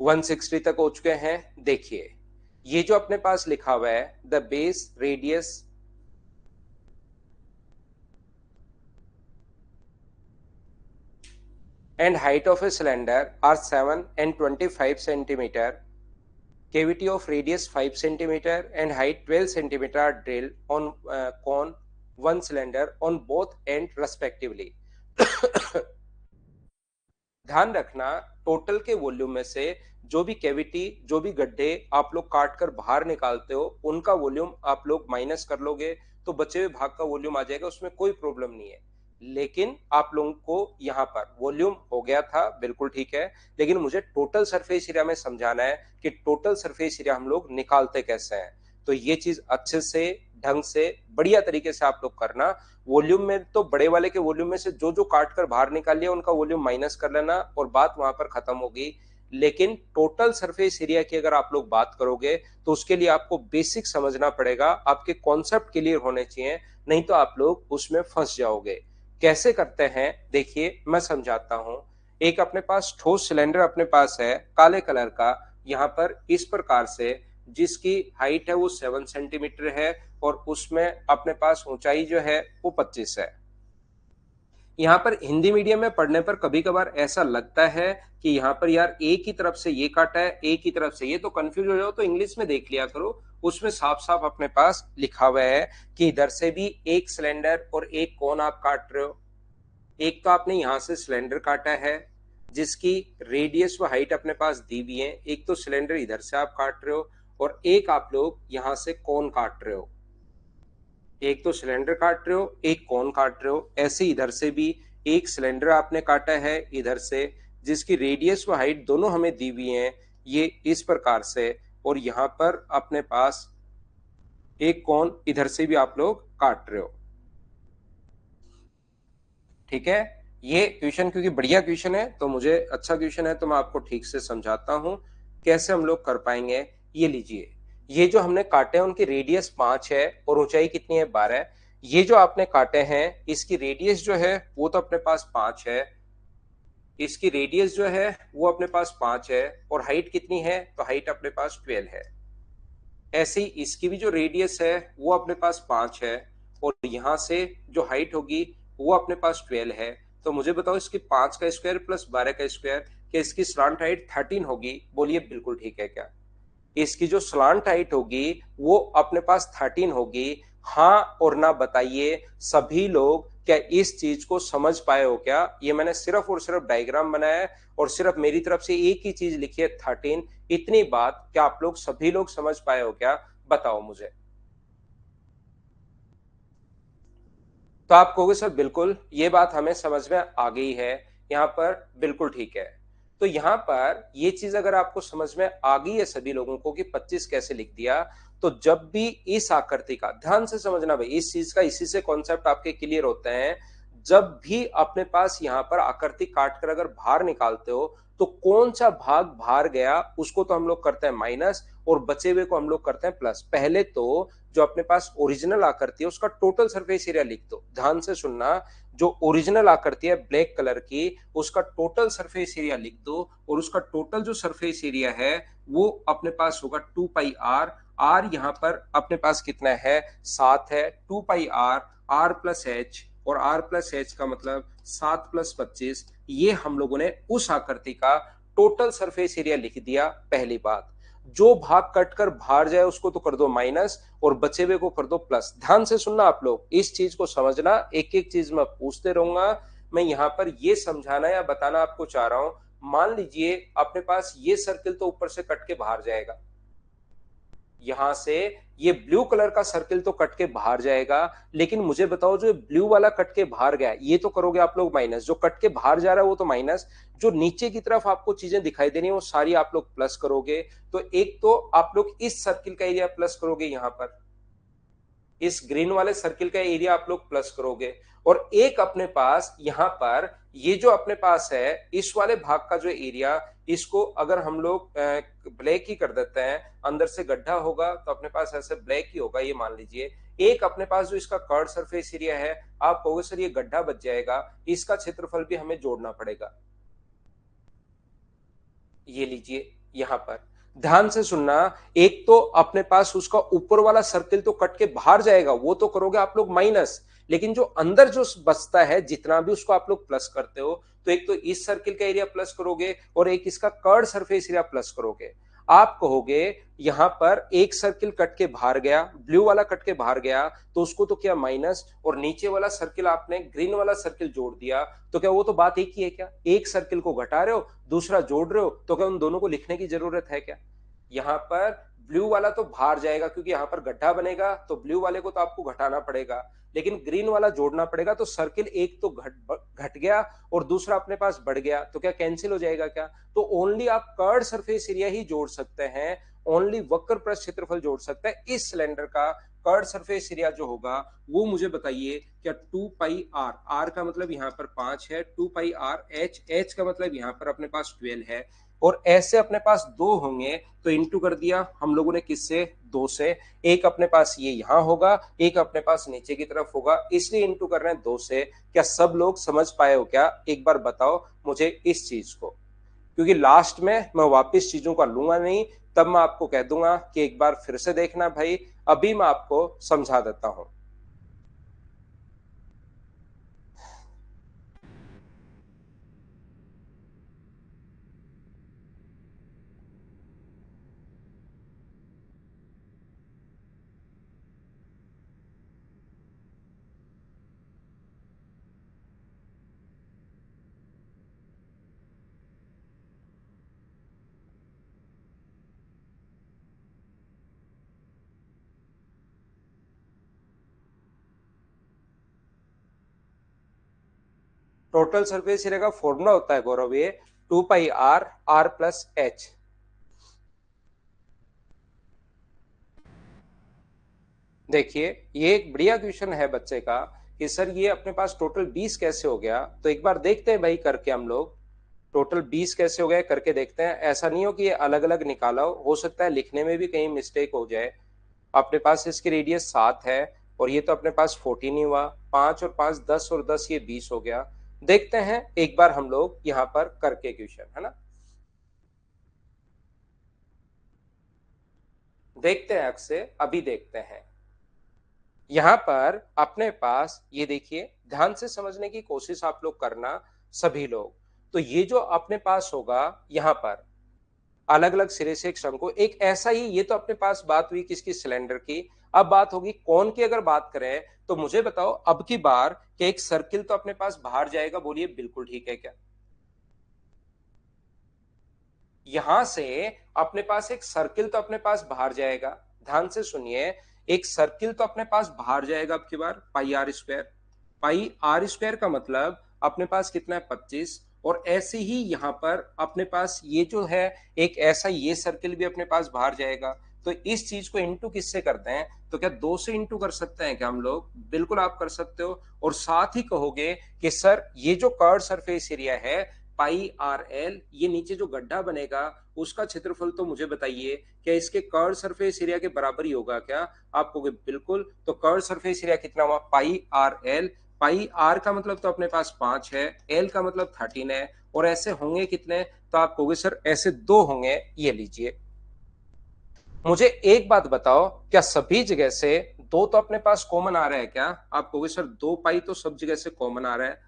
160 तक हो चुके हैं। देखिए ये जो अपने पास लिखा हुआ है, the base radius and height of a cylinder are 7 and 25 centimeter. Cavity of radius 5 centimeter and height 12 centimeter are drilled on cone one cylinder on both end respectively. ध्यान रखना, टोटल के वॉल्यूम में से जो भी कैविटी, जो भी गड्ढे आप लोग काट कर बाहर निकालते हो, उनका वॉल्यूम आप लोग माइनस कर लोगे तो बचे हुए भाग का वॉल्यूम आ जाएगा, उसमें कोई प्रॉब्लम नहीं है। लेकिन आप लोगों को यहाँ पर वॉल्यूम हो गया था, बिल्कुल ठीक है, लेकिन मुझे टोटल सरफेस एरिया में समझाना है कि टोटल सरफेस एरिया हम लोग निकालते कैसे हैं। तो ये चीज अच्छे से, ढंग से, बढ़िया तरीके से आप लोग करना। वॉल्यूम में तो बड़े वाले के वॉल्यूम में से जो जो काट कर बाहर निकाल लिया उनका वॉल्यूम माइनस कर लेना और बात वहां पर खत्म होगी। लेकिन टोटल सरफेस एरिया की अगर आप लोग बात करोगे तो उसके लिए आपको बेसिक समझना पड़ेगा, आपके कॉन्सेप्ट क्लियर होने चाहिए, नहीं तो आप लोग उसमें फंस जाओगे। कैसे करते हैं देखिए मैं समझाता हूं। एक अपने पास ठोस सिलेंडर अपने पास है काले कलर का, यहाँ पर इस प्रकार से, जिसकी हाइट है वो 7 सेंटीमीटर है और उसमें अपने पास ऊंचाई जो है वो 25 है। यहाँ पर हिंदी मीडियम में पढ़ने पर कभी कभार ऐसा लगता है कि यहाँ पर यार एक ही तरफ से ये काटा है, एक ही तरफ से ये, तो कंफ्यूज हो जाओ तो इंग्लिश में देख लिया करो, उसमें साफ साफ अपने पास लिखा हुआ है कि इधर से भी एक सिलेंडर और एक कोन आप काट रहे हो। एक तो आपने यहां से सिलेंडर काटा है, जिसकी रेडियस व हाइट अपने पास दी हुई है। एक तो सिलेंडर इधर से आप काट रहे हो और एक आप लोग यहां से कोन काट रहे हो। एक तो सिलेंडर काट रहे हो, एक कोन काट रहे हो। ऐसे इधर से भी एक सिलेंडर आपने काटा है इधर से, जिसकी रेडियस व हाइट दोनों हमें दी हुई है, ये इस प्रकार से। और यहां पर अपने पास एक कोन इधर से भी आप लोग काट रहे हो। ठीक है, ये क्वेश्चन क्योंकि बढ़िया क्वेश्चन है तो मुझे अच्छा क्वेश्चन है तो मैं आपको ठीक से समझाता हूं कैसे हम लोग कर पाएंगे। ये लीजिए, ये जो हमने काटे हैं उनकी रेडियस 5 है और ऊंचाई कितनी है 12। ये जो आपने काटे हैं इसकी रेडियस जो है वो तो अपने पास 5 है, इसकी रेडियस जो है वो अपने पास 5 है, और हाइट कितनी है तो हाइट अपने पास 12 है। ऐसे ही इसकी भी जो रेडियस है वो अपने पास 5 है, और यहां से जो हाइट होगी वो अपने पास 12 है। तो मुझे बताओ इसकी 5 का स्क्वायर प्लस 12 का स्क्वायर, क्या इसकी स्लांट हाइट 13 होगी? बोलिए बिल्कुल ठीक है क्या? इसकी जो स्लांट हाइट होगी वो अपने पास 13 होगी। हाँ और ना बताइए सभी लोग, क्या इस चीज को समझ पाए हो क्या? ये मैंने सिर्फ और सिर्फ डायग्राम बनाया है और सिर्फ मेरी तरफ से एक ही चीज लिखी है 13। इतनी बात क्या आप लोग सभी लोग समझ पाए हो क्या? बताओ मुझे। तो आप कहोगे सर बिल्कुल ये बात हमें समझ में आ गई है, यहाँ पर बिल्कुल ठीक है। तो यहाँ पर ये चीज अगर आपको समझ में आ गई है सभी लोगों को कि 25 कैसे लिख दिया, तो जब भी इस आकृति का ध्यान से समझना भाई, इस चीज का इसी से कॉन्सेप्ट आपके क्लियर होते हैं। जब भी अपने पास यहाँ पर आकृति काट कर अगर बाहर निकालते हो तो कौन सा भाग बाहर गया उसको तो हम लोग करते हैं माइनस, और बचे हुए को हम लोग करते हैं प्लस। पहले तो जो अपने पास ओरिजिनल आकृति है उसका टोटल सरफेस एरिया लिख दो। ध्यान से सुनना, जो ओरिजिनल आकृति है ब्लैक कलर की उसका टोटल सरफेस एरिया लिख दो, और उसका टोटल जो सरफेस एरिया है वो अपने पास होगा 2 पाई आर। आर यहाँ पर अपने पास कितना है 7 है, 2 पाई आर, आर प्लस एच, और आर प्लस एच का मतलब 7 + 25। ये हम लोगों ने उस आकृति का टोटल सरफेस एरिया लिख दिया। पहली बात, जो भाग कट कर बाहर जाए उसको तो कर दो माइनस और बचे हुए को कर दो प्लस। ध्यान से सुनना आप लोग, इस चीज को समझना, एक एक चीज मैं पूछते रहूंगा। मैं यहां पर ये समझाना या बताना आपको चाह रहा हूं। मान लीजिए अपने पास ये सर्किल तो ऊपर से कट के बाहर जाएगा, यहां से ये ब्लू कलर का सर्किल तो कट के बाहर जाएगा, लेकिन मुझे बताओ जो ब्लू वाला कट के बाहर गया ये तो करोगे आप लोग माइनस, जो कट के बाहर जा रहा है वो तो माइनस, जो नीचे की तरफ आपको चीजें दिखाई दे रही है वो सारी आप लोग प्लस करोगे। तो एक तो आप लोग इस सर्किल का एरिया प्लस करोगे, यहां पर इस ग्रीन वाले सर्किल का एरिया आप लोग प्लस करोगे, और एक अपने पास यहां पर ये जो अपने पास है इस वाले भाग का जो एरिया, इसको अगर हम लोग ब्लैक ही कर देते हैं, अंदर से गड्ढा होगा तो अपने पास ऐसे ब्लैक ही होगा, ये मान लीजिए। एक अपने पास जो इसका कर्ड सरफेस एरिया है, आप कहोगे सर ये गड्ढा बच जाएगा, इसका क्षेत्रफल भी हमें जोड़ना पड़ेगा। ये लीजिए यहां पर ध्यान से सुनना, एक तो अपने पास उसका ऊपर वाला सर्किल तो कट के बाहर जाएगा वो तो करोगे आप लोग माइनस, लेकिन जो अंदर जो बचता है जितना भी उसको आप लोग प्लस करते हो। तो एक तो इस सर्किल का एरिया प्लस करोगे और एक इसका कर्ड सरफेस एरिया प्लस करोगे। आप कहोगे यहां पर एक सर्किल कट के बाहर गया, ब्लू वाला कट के बाहर गया तो उसको तो क्या माइनस, और नीचे वाला सर्किल आपने ग्रीन वाला सर्किल जोड़ दिया, तो क्या वो तो बात एक ही है क्या? एक सर्किल को घटा रहे हो दूसरा जोड़ रहे हो, तो क्या उन दोनों को लिखने की जरूरत है क्या? यहाँ पर ब्लू वाला तो बाहर जाएगा क्योंकि यहाँ पर गड्ढा बनेगा, तो ब्लू वाले को तो आपको घटाना पड़ेगा, लेकिन ग्रीन वाला जोड़ना पड़ेगा। तो सर्किल एक तो घट गया और दूसरा अपने पास बढ़ गया, तो क्या कैंसिल हो जाएगा क्या? तो ओनली आप कर्ड सरफेस एरिया ही जोड़ सकते हैं, ओनली वक्र पृष्ठ क्षेत्रफल जोड़ सकते हैं। इस सिलेंडर का कर्ड सरफेस एरिया जो होगा वो मुझे बताइए, क्या 2 पाई आर, आर का मतलब यहाँ पर 5 है, 2 पाई आर एच, एच का मतलब यहाँ पर अपने पास 12 है, और ऐसे अपने पास दो होंगे तो इंटू कर दिया हम लोगों ने किससे, दो से। एक अपने पास ये यहां होगा, एक अपने पास नीचे की तरफ होगा, इसलिए इंटू कर रहे हैं दो से। क्या सब लोग समझ पाए हो क्या? एक बार बताओ मुझे इस चीज को, क्योंकि लास्ट में मैं वापस चीजों का लूंगा नहीं, तब मैं आपको कह दूंगा कि एक बार फिर से देखना भाई। अभी मैं आपको समझा देता हूं। टोटल सरफेस एरिया का फॉर्मूला होता है गौरव ये 2πr r+h। देखिए ये एक बढ़िया क्वेश्चन है बच्चे का कि सर ये अपने पास टोटल 20 कैसे हो गया। तो एक बार देखते हैं भाई करके, हम लोग टोटल 20 कैसे हो गया करके देखते हैं। ऐसा नहीं हो कि ये अलग अलग निकाला हो सकता है लिखने में भी कहीं मिस्टेक हो जाए। अपने पास इसकी रेडियस 7 है और ये तो अपने पास 14 ही हुआ, 5 और 5 10 और 10 ये 20 हो गया। देखते हैं एक बार हम लोग यहाँ पर करके क्वेश्चन, है ना। देखते हैं अक्से, अभी देखते हैं। यहां पर अपने पास ये देखिए, ध्यान से समझने की कोशिश आप लोग करना सभी लोग। तो ये जो अपने पास होगा यहां पर अलग अलग सिरे से एक शंकु, एक ऐसा ही, ये तो अपने पास बात हुई किसकी, सिलेंडर की। अब बात होगी कोन की। अगर बात करें तो मुझे बताओ अब की बार कि एक सर्किल तो अपने पास बाहर जाएगा, बोलिए बिल्कुल ठीक है क्या। यहां से अपने पास एक सर्किल तो अपने पास बाहर जाएगा, ध्यान से सुनिए, एक सर्किल तो अपने पास बाहर जाएगा अब की बार, πr²। πr² का मतलब अपने पास कितना है 25। और ऐसे ही यहां पर अपने पास ये जो है एक ऐसा ये सर्किल भी अपने पास बाहर जाएगा। तो इस चीज को इंटू किससे करते हैं, तो क्या 2 से इंटू कर सकते हैं क्या हम लोग, बिल्कुल आप कर सकते हो। और साथ ही कहोगे कि सर ये जो कर्व सरफेस एरिया है πrl, ये नीचे जो गड्ढा बनेगा उसका क्षेत्रफल तो मुझे बताइए, क्या इसके कर्व सरफेस एरिया के बराबर ही होगा क्या। आप कहोगे बिल्कुल। तो कर्व सरफेस एरिया कितना हुआ πrl। पाई आर का मतलब तो अपने पास 5 है, एल का मतलब 13 है, और ऐसे होंगे कितने, तो आप कहोगे सर ऐसे 2 होंगे। ये लीजिए, मुझे एक बात बताओ, क्या सभी जगह से 2 तो अपने पास कॉमन आ रहा है क्या। आप कहोगे सर 2 पाई तो सब जगह से कॉमन आ रहा है,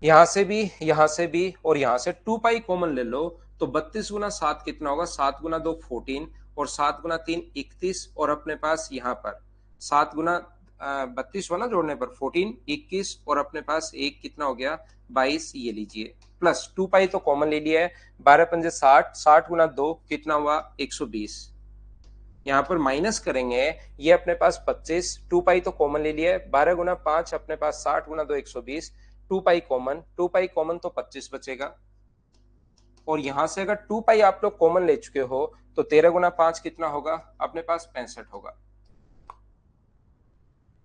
यहां से भी, यहां से भी, और यहां से 2 पाई कॉमन ले लो। तो 32 गुना 7 कितना होगा, 7 गुना 2 14, और 7 गुना 3 31, और अपने पास यहाँ पर 7 गुना 32 हुआ ना जोड़ने पर 14 21, और अपने पास एक कितना हो गया 22। ये लीजिए प्लस 2 पाई तो कॉमन ले लिया है, 12 पंजे 60, 60 गुना 2 कितना हुआ 120। यहाँ पर माइनस करेंगे, ये अपने पास 25, 2 पाई तो कॉमन ले लिया है, 12 गुना 5 अपने पास 60 गुना 2 120, 2 पाई कॉमन, 2 पाई कॉमन तो 25 बचेगा। और यहां से अगर 2 पाई आप लोग कॉमन ले चुके हो तो 13 गुना 5 कितना होगा, अपने पास 65 होगा।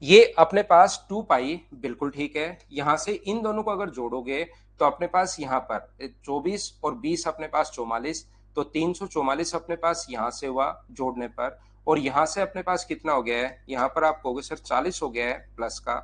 ये अपने पास 2 पाई बिल्कुल ठीक है। यहां से इन दोनों को अगर जोड़ोगे तो अपने पास यहाँ पर 24 और 20 अपने पास 44, तो 344 अपने पास यहां से हुआ जोड़ने पर। और यहां से अपने पास कितना हो गया है, यहाँ पर आप कहोगे सर 40 हो गया है प्लस का।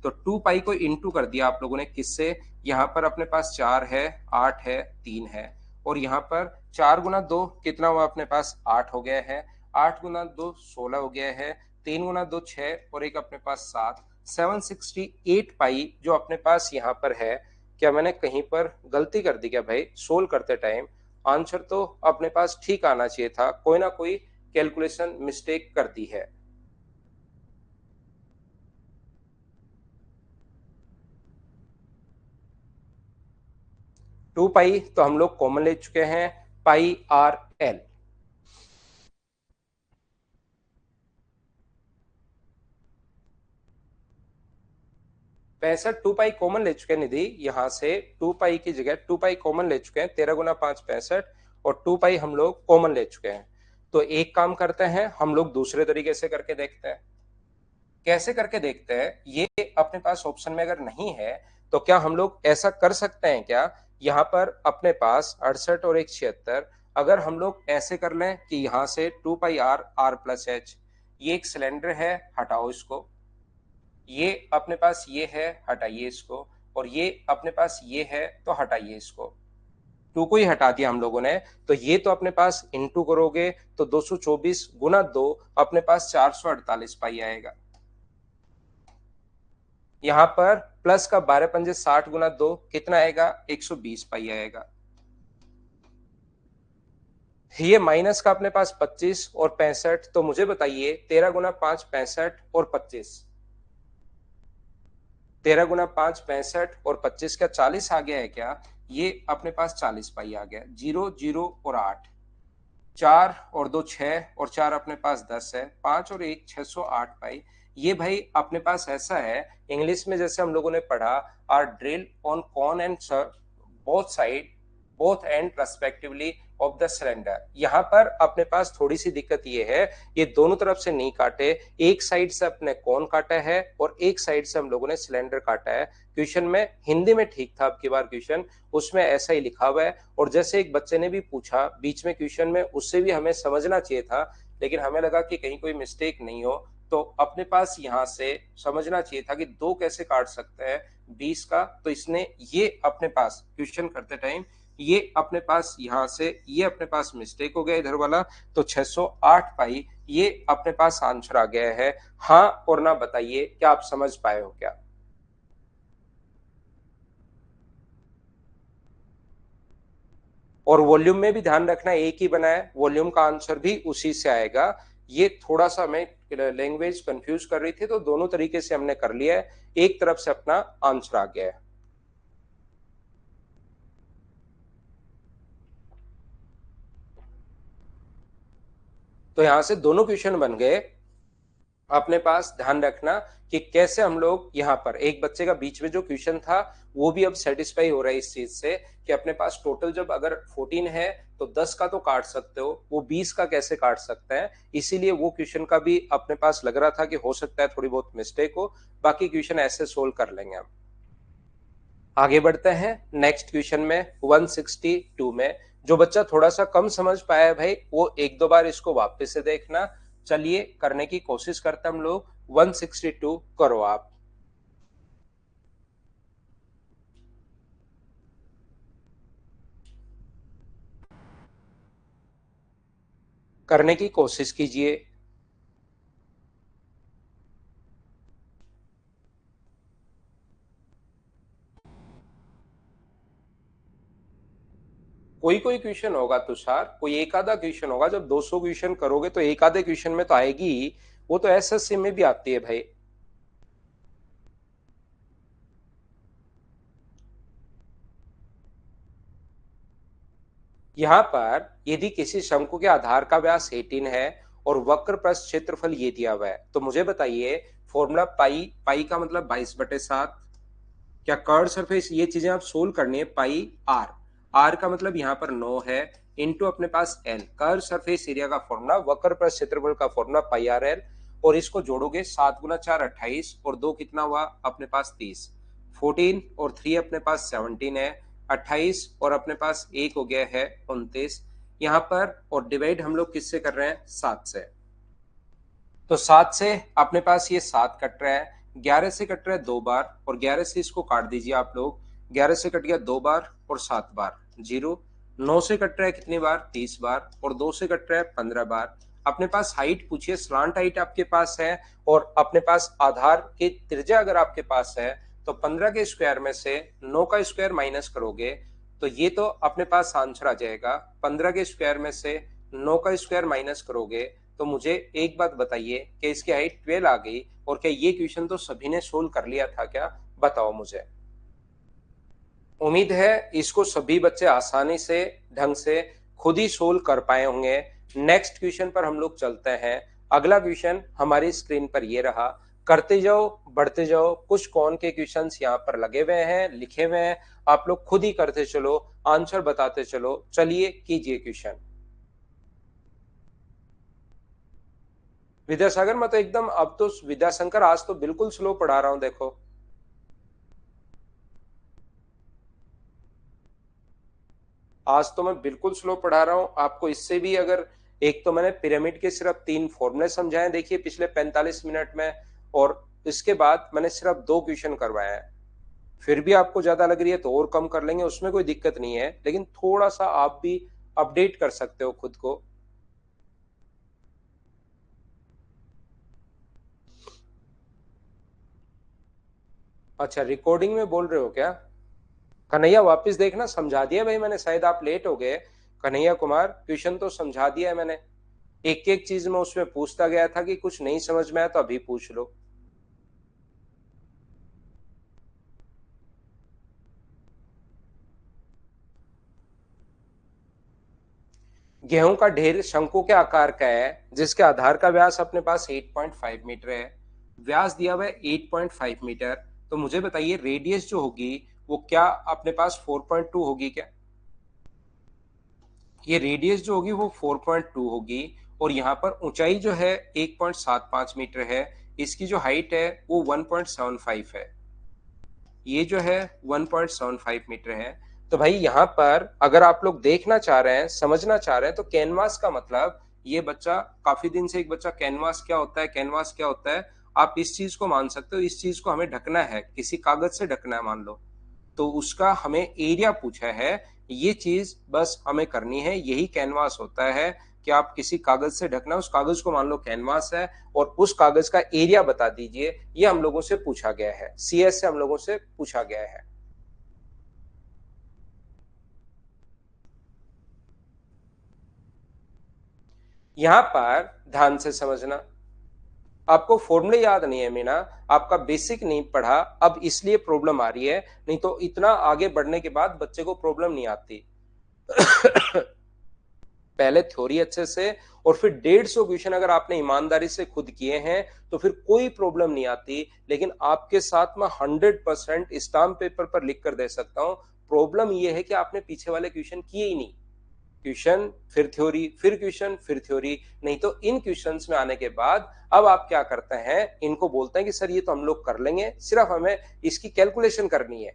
तो 2 पाई को इंटू कर दिया आप लोगों ने किससे, यहाँ पर अपने पास 4 है, 8 है, 3 है, और यहाँ पर 4 गुना 2 कितना हुआ अपने पास 8 हो गया है, 8 गुना 2 16 हो गया है, 3 गुना 2 6, और एक अपने पास 7, 768 पाई जो अपने पास यहाँ पर है। क्या मैंने कहीं पर गलती कर दी क्या भाई, सोल्व करते टाइम आंसर तो अपने पास ठीक आना चाहिए था, कोई ना कोई कैलकुलेशन मिस्टेक कर दी है। टू पाई तो हम लोग कॉमन ले चुके हैं, πrl। 65 2 पाई कॉमन ले चुके हैं निधि, यहां से 2 पाई की जगह 2 पाई कॉमन ले चुके हैं, 13 गुना 5 65, और 2 पाई हम लोग कॉमन ले चुके हैं। तो एक काम करते हैं हम लोग दूसरे तरीके से करके देखते हैं। कैसे करके देखते हैं, ये अपने पास ऑप्शन में अगर नहीं है तो क्या हम लोग ऐसा कर सकते हैं क्या, यहाँ पर अपने पास 68 और एक 76, अगर हम लोग ऐसे कर लें कि यहाँ से 2 पाई आर आर प्लस एच, ये एक सिलेंडर है, हटाओ इसको, ये अपने पास ये है, हटाइए इसको, और ये अपने पास ये है तो हटाइए इसको, 2 को ही हटा दिया हम लोगों ने। तो ये तो अपने पास इंटू करोगे तो 224 गुना 2 अपने पास 448 पाई आएगा। यहां पर प्लस का 12 पंजे 60 गुना 2 कितना आएगा 120 पाई आएगा। ये माइनस का अपने पास 25 और 65, तो मुझे बताइए 13 गुना 5 65 और 25, 13 गुना 5 65 और 25 का 40 आ गया है क्या, ये अपने पास 40 पाई आ गया। 0 0 और 8, 4 और 2 6, और 4 अपने पास 10 है, 5 और 1 608 पाई। ये भाई अपने पास ऐसा है, इंग्लिश में जैसे हम लोगों ने पढ़ा, are drill on cone and both side, both end respectively of the cylinder. यहाँ पर अपने पास थोड़ी सी दिक्कत ये है, ये दोनों तरफ से नहीं काटे, एक साइड से अपने कौन काटा है और एक साइड से हम लोगों ने सिलेंडर काटा है। क्वेश्चन में हिंदी में ठीक था, अब की बार क्वेश्चन उसमें ऐसा ही लिखा हुआ है। और जैसे एक बच्चे ने भी पूछा बीच में क्वेश्चन में, उससे भी हमें समझना चाहिए था, लेकिन हमें लगा कि कहीं कोई मिस्टेक नहीं हो, तो अपने पास यहाँ से समझना चाहिए था कि दो कैसे काट सकते हैं 20 का। तो इसने ये अपने पास क्वेश्चन करते टाइम ये अपने पास यहाँ से ये अपने पास मिस्टेक हो गया इधर वाला, तो 608 पाई ये अपने पास आंसर आ गया है। हाँ और ना बताइए, क्या आप समझ पाए हो क्या? और वॉल्यूम में भी ध्यान रखना एक ही बना है, वॉल्यूम का आंसर भी उसी से आएगा। ये थोड़ा सा हमें लैंग्वेज कंफ्यूज कर रही थी, तो दोनों तरीके से हमने कर लिया है, एक तरफ से अपना आंसर आ गया है। तो यहां से दोनों क्वेश्चन बन गए। अपने पास ध्यान रखना कि कैसे हम लोग यहाँ पर एक बच्चे का बीच में जो क्वेश्चन था वो भी अब सेटिस्फाई हो रहा है इस चीज से कि अपने पास टोटल जब अगर 14 है तो 10 का तो काट सकते हो, वो 20 का कैसे काट सकते हैं। इसीलिए वो क्वेश्चन का भी अपने पास लग रहा था कि हो सकता है थोड़ी बहुत मिस्टेक हो, बाकी क्वेश्चन ऐसे सोल्व कर लेंगे हम। आगे बढ़ते हैं नेक्स्ट क्वेश्चन में 162 में। जो बच्चा थोड़ा सा कम समझ पाया है भाई, वो एक दो बार इसको वापस से देखना। चलिए करने की कोशिश करते हैं हम लोग। 162 करो आप। करने की कोशिश कीजिए। कोई कोई क्वेश्चन होगा तुषार, कोई एक आधा क्वेश्चन होगा, जब 200 क्वेश्चन करोगे तो एक आधे क्वेश्चन में तो आएगी ही, वो तो एसएससी में भी आती है भाई। यहाँ पर यदि किसी शंकु के आधार का व्यास 18 है और वक्र प्रस्थ क्षेत्रफल ये दिया हुआ है, तो मुझे बताइए फॉर्मूला पाई, पाई का मतलब 22/7, क्या कर्ड सरफेस, ये चीजें आप सोल्व करनी है। पाई आर, आर का मतलब यहाँ पर 9 है, इनटू अपने पास एल, कर्व सरफेस एरिया का फॉर्मूला, वक्र प्रस्थ क्षेत्रफल का फॉर्मूला पाई आर एल। और इसको जोड़ोगे 7 गुना 4 28 और 2 कितना हुआ अपने पास 30, 14 और 3 अपने पास 17 है, 28 और अपने पास एक हो गया है 29 यहाँ पर। और डिवाइड हम लोग किससे कर रहे हैं, 7 से। तो 7 से अपने पास ये 7 कट रहा है, 11 से कट रहा है 2 बार, और 11 से इसको काट दीजिए आप लोग। 11 से कट गया 2 बार और 7 बार, 0। 9 से कट रहा है कितनी बार, 30 बार, और 2 से कट रहा है 15 बार। अपने पास हाइट पूछिए, स्लांट हाइट आपके पास है, और अपने पास आधार की त्रिज्या अगर आपके पास है, तो 15 के स्क्वायर में से 9 का स्क्वायर माइनस करोगे तो ये तो अपने पास आंसर आ जाएगा। 15 के स्क्वायर में से 9 का स्क्वायर माइनस करोगे तो मुझे एक बात बताइए कि इसकी हाइट 12 आ गई। और क्या ये क्वेश्चन तो सभी ने सोल्व कर लिया था क्या, बताओ मुझे। उम्मीद है इसको सभी बच्चे आसानी से ढंग से खुद ही सोल्व कर पाए होंगे। नेक्स्ट क्वेश्चन पर हम लोग चलते हैं। अगला क्वेश्चन हमारी स्क्रीन पर ये रहा, करते जाओ बढ़ते जाओ, कुछ कौन के क्वेश्चंस यहाँ पर लगे हुए हैं, लिखे हुए हैं, आप लोग खुद ही करते चलो, आंसर बताते चलो। चलिए कीजिए क्वेश्चन। विद्यासागर मैं तो एकदम, अब तो विद्याशंकर आज तो बिल्कुल स्लो पढ़ा रहा हूं देखो। आज तो मैं बिल्कुल स्लो पढ़ा रहा हूं आपको। इससे भी अगर, एक तो मैंने पिरामिड के सिर्फ 3 फॉर्मूले समझाए देखिए पिछले 45 मिनट में, और इसके बाद मैंने सिर्फ 2 क्वेश्चन करवाए हैं। फिर भी आपको ज्यादा लग रही है तो और कम कर लेंगे, उसमें कोई दिक्कत नहीं है, लेकिन थोड़ा सा आप भी अपडेट कर सकते हो खुद को। अच्छा रिकॉर्डिंग में बोल रहे हो क्या? कन्हैया वापस देखना, समझा दिया भाई मैंने, शायद आप लेट हो गए। कन्हैया कुमार क्वेश्चन तो समझा दिया है मैंने, एक एक चीज में उसमें पूछता गया था कि कुछ नहीं समझ में आया तो अभी पूछ लो। गेहूं का ढेर शंकु के आकार का है जिसके आधार का व्यास अपने पास 8.5 मीटर है। व्यास दिया हुआ है 8.5 मीटर, तो मुझे बताइए रेडियस जो होगी वो क्या अपने पास 4.2 होगी क्या? ये रेडियस जो होगी वो 4.2 होगी, और यहाँ पर ऊंचाई जो है 1.75 मीटर है, इसकी जो हाइट है वो 1.75 है, ये जो है 1.75 मीटर है। तो भाई यहाँ पर अगर आप लोग देखना चाह रहे हैं, समझना चाह रहे हैं, तो कैनवास का मतलब ये बच्चा काफी दिन से एक बच्चा कैनवास क्या होता है, कैनवास क्या होता है, आप इस चीज को मान सकते हो, इस चीज को हमें ढकना है, किसी कागज से ढकना है मान लो, तो उसका हमें एरिया पूछा है, ये चीज बस हमें करनी है, यही कैनवास होता है कि आप किसी कागज से ढकना, उस कागज को मान लो कैनवास है, और उस कागज का एरिया बता दीजिए, ये हम लोगों से पूछा गया है, सीएस से हम लोगों से पूछा गया है। यहां पर ध्यान से समझना, आपको फॉर्मूले याद नहीं है मीना, आपका बेसिक नहीं पढ़ा, अब इसलिए प्रॉब्लम आ रही है, नहीं तो इतना आगे बढ़ने के बाद बच्चे को प्रॉब्लम नहीं आती। पहले थ्योरी अच्छे से, और फिर 150 क्वेश्चन अगर आपने ईमानदारी से खुद किए हैं तो फिर कोई प्रॉब्लम नहीं आती, लेकिन आपके साथ मैं 100% स्टाम्प पेपर पर लिख कर दे सकता हूं, प्रॉब्लम यह है कि आपने पीछे वाले क्वेश्चन किए ही नहीं, क्वेश्चन फिर थ्योरी फिर क्वेश्चन फिर थ्योरी, नहीं तो इन क्वेश्चंस में आने के बाद अब आप क्या करते हैं, इनको बोलते हैं कि सर ये तो हम लोग कर लेंगे, सिर्फ हमें इसकी कैलकुलेशन करनी है,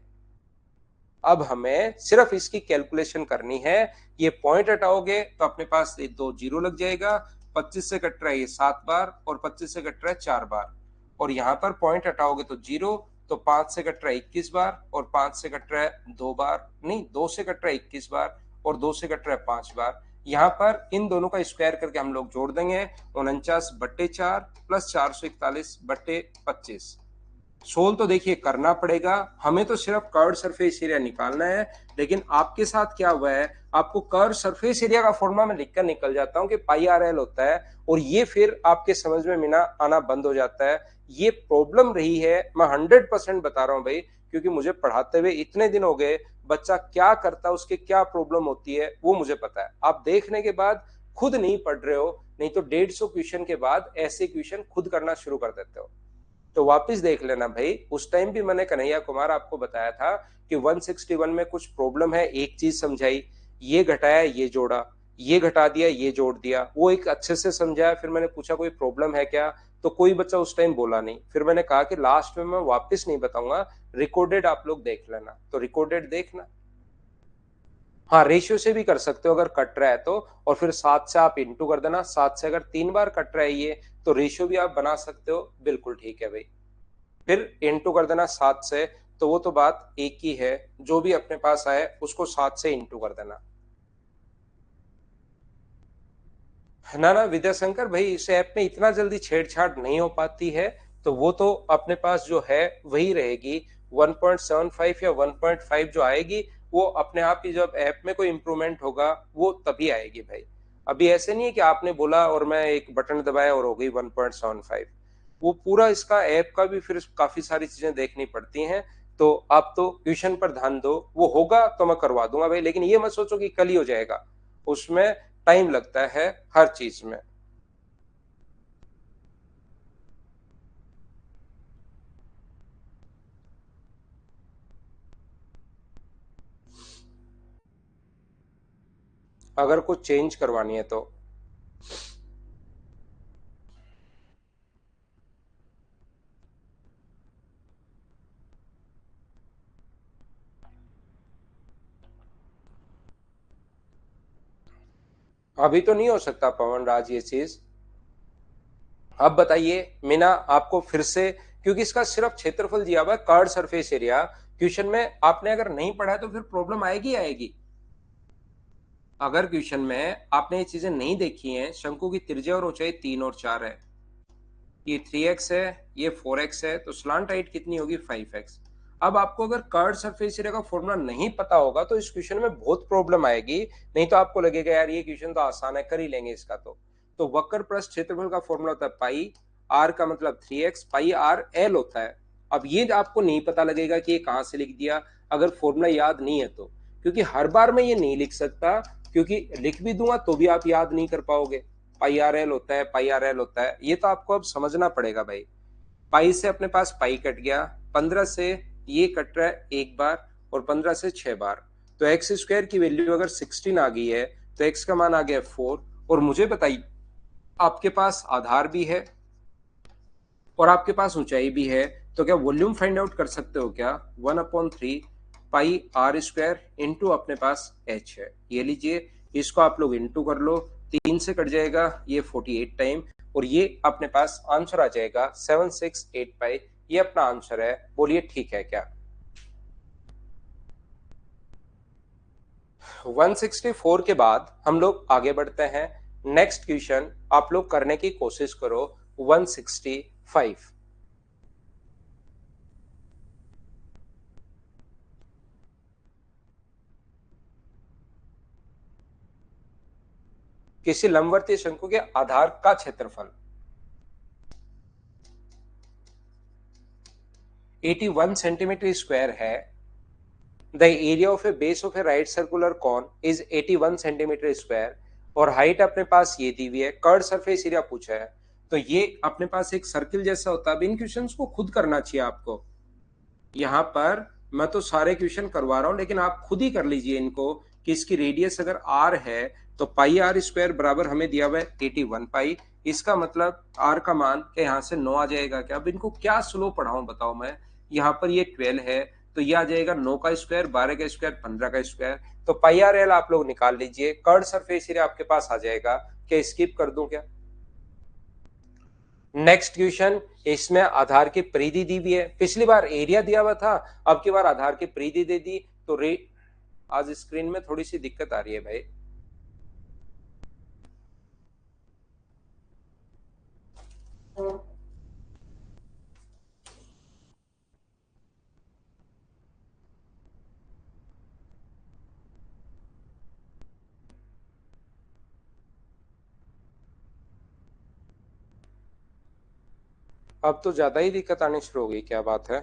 अब हमें सिर्फ इसकी कैलकुलेशन करनी है, ये पॉइंट हटाओगे तो अपने पास ये 2 जीरो लग जाएगा, 25 से कट रहा है ये 7 बार, और 25 से कट रहा है 4 बार, और यहाँ पर पॉइंट हटाओगे तो जीरो, तो 5 से कट रहा है 21 बार, और 5 से कट रहा है 2 बार, नहीं 2 से कट रहा है 21 बार, और 2 से कट रहा है 5 बार, यहाँ पर इन दोनों का स्क्वायर करके हम लोग जोड़ देंगे, 49/4 प्लस 441/25। सोल्व तो देखिए करना पड़ेगा, हमें तो सिर्फ कर्व सरफेस एरिया निकालना है, लेकिन आपके साथ क्या हुआ है, आपको कर्व सरफेस एरिया का फॉर्मूला मैं लिखकर निकल जाता हूं कि पाई आर एल होता है, और ये फिर आपके समझ में मिना आना बंद हो जाता है, ये प्रॉब्लम रही है, मैं 100% बता रहा हूं भाई, क्योंकि मुझे पढ़ाते हुए इतने दिन हो गए, बच्चा क्या करता है उसके क्या प्रॉब्लम होती है वो मुझे पता है, आप देखने के बाद खुद नहीं पढ़ रहे हो, नहीं तो 150 क्वेश्चन के बाद ऐसे क्वेश्चन खुद करना शुरू कर देते हो। तो वापस देख लेना भाई, उस टाइम भी मैंने कन्हैया कुमार आपको बताया था कि 161 में कुछ प्रॉब्लम है, एक चीज समझाई, ये घटाया ये जोड़ा, ये घटा दिया ये जोड़ दिया, वो एक अच्छे से समझाया, फिर मैंने पूछा कोई प्रॉब्लम है क्या, तो कोई बच्चा उस टाइम बोला नहीं, फिर मैंने कहा कि लास्ट में मैं वापस नहीं बताऊंगा, रिकॉर्डेड आप लोग देख लेना, तो रिकॉर्डेड देखना। हाँ रेशियो से भी कर सकते हो अगर कट रहा है तो, और फिर 7 से आप इंटू कर देना, 7 से अगर 3 बार कट रहा है ये, तो रेशियो भी आप बना सकते हो, बिल्कुल ठीक है भाई, फिर इंटू कर देना 7 से, तो वो तो बात एक ही है, जो भी अपने पास आए उसको 7 से इंटू कर देना। ना ना विद्याशंकर भाई, इस ऐप में इतना जल्दी छेड़छाड़ नहीं हो पाती है, तो वो तो अपने पास जो है वही रहेगी, 1.75 या 1.5 जो आएगी, वो अपने आप ही जब ऐप में कोई इंप्रूवमेंट होगा वो तभी आएगी भाई, अभी ऐसे नहीं है कि आपने बोला और मैं एक बटन दबाया और हो गई 1.75, वो पूरा इसका ऐप का भी फिर काफी सारी चीजें देखनी पड़ती हैं, तो आप तो ट्यूशन पर ध्यान दो, वो होगा तो मैं करवा दूंगा भाई, लेकिन ये मत सोचो कि कल ही हो जाएगा, उसमें टाइम लगता है हर चीज में। अगर कुछ चेंज करवानी है तो अभी तो नहीं हो सकता पवन राज ये चीज, अब बताइए मीना आपको फिर से, क्योंकि इसका सिर्फ क्षेत्रफल दिया हुआ है, कर्ड सरफेस एरिया, क्वेश्चन में आपने अगर नहीं पढ़ा है तो फिर प्रॉब्लम आएगी आएगी, अगर क्वेश्चन में आपने ये चीजें नहीं देखी हैं, शंकु की त्रिज्या और ऊंचाई 3 और 4 है, ये 3x है, ये 4x है, तो स्लांट हाइट कितनी होगी 5x। अब आपको अगर कर्ड सरफेस एरिया का फॉर्मूला नहीं पता होगा तो इस क्वेश्चन में बहुत प्रॉब्लम आएगी, नहीं तो आपको लगेगा यार ये क्वेश्चन तो आसान है, कर ही लेंगे इसका, तो वक्र पृष्ठ क्षेत्रफल का फॉर्मूला होता है पाई आर का मतलब 3x, पाई आर एल होता है, अब ये आपको नहीं पता लगेगा कि ये कहां से लिख दिया अगर फॉर्मूला याद नहीं है तो, क्योंकि हर बार मैं ये नहीं लिख सकता, क्योंकि लिख भी दूंगा तो भी आप याद नहीं कर पाओगे, पाई आर एल होता है, पाई आर एल होता है, ये तो आपको अब समझना पड़ेगा भाई। पाई से अपने पास पाई कट गया, 15 से ये कट रहा है एक बार और 15 से 6 बार। तो एक्स स्क्वायर की वैल्यू अगर 16 आ गई है तो एक्स का मान आ गया 4। और मुझे बताइए, आपके पास आधार भी है और आपके पास ऊंचाई भी है, तो क्या वॉल्यूम फाइंड आउट कर सकते हो क्या? 1/3 पाई आर स्क्वायर इंटू अपने पास एच है, ये लीजिए, इसको आप लोग इंटू कर लो, 3 से कट जाएगा ये 48 टाइम, और ये अपने पास आंसर आ जाएगा 768 पाई। ये अपना आंसर है, बोलिए ठीक है क्या? 164 के बाद हम लोग आगे बढ़ते हैं। नेक्स्ट क्वेश्चन आप लोग करने की कोशिश करो, 165। किसी लंबवर्तीय शंकु के आधार का क्षेत्रफल 81 सेंटीमीटर स्क्वायर है। The area of a base of a right circular cone is 81 centimetre square, और हाइट अपने पास ये दी हुई है, कर्ड सरफेस एरिया पूछा है। तो ये अपने पास एक सर्किल जैसा होता है। अब इन क्वेश्चंस को खुद करना चाहिए आपको। यहाँ पर मैं तो सारे क्वेश्चन करवा रहा हूं, लेकिन आप खुद ही कर लीजिए इनको कि इसकी रेडियस अगर आर है तो पाई आर स्क्वायर बराबर हमें दिया हुआ है 81 पाई। इसका मतलब आर का मान के यहाँ से 9 आ जाएगा क्या? अब इनको क्या स्लो पढ़ाऊं बताओ मैं। यहाँ पर ये 12 है तो ये आ जाएगा 9 का स्क्वायर, 12 का स्क्वायर, 15 का स्क्वायर। तो पाई आर एल आप लोग निकाल लीजिए, कर्ड सरफेस एरिया आपके पास आ जाएगा। क्या स्किप कर दूं क्या? नेक्स्ट क्वेश्चन, इसमें आधार की परिधि दी हुई है। पिछली बार एरिया दिया हुआ था, अब की बार आधार की परिधि दे दी। तो आज स्क्रीन में थोड़ी सी दिक्कत आ रही है भाई। अब तो ज्यादा ही दिक्कत आनी शुरू हो गई, क्या बात है?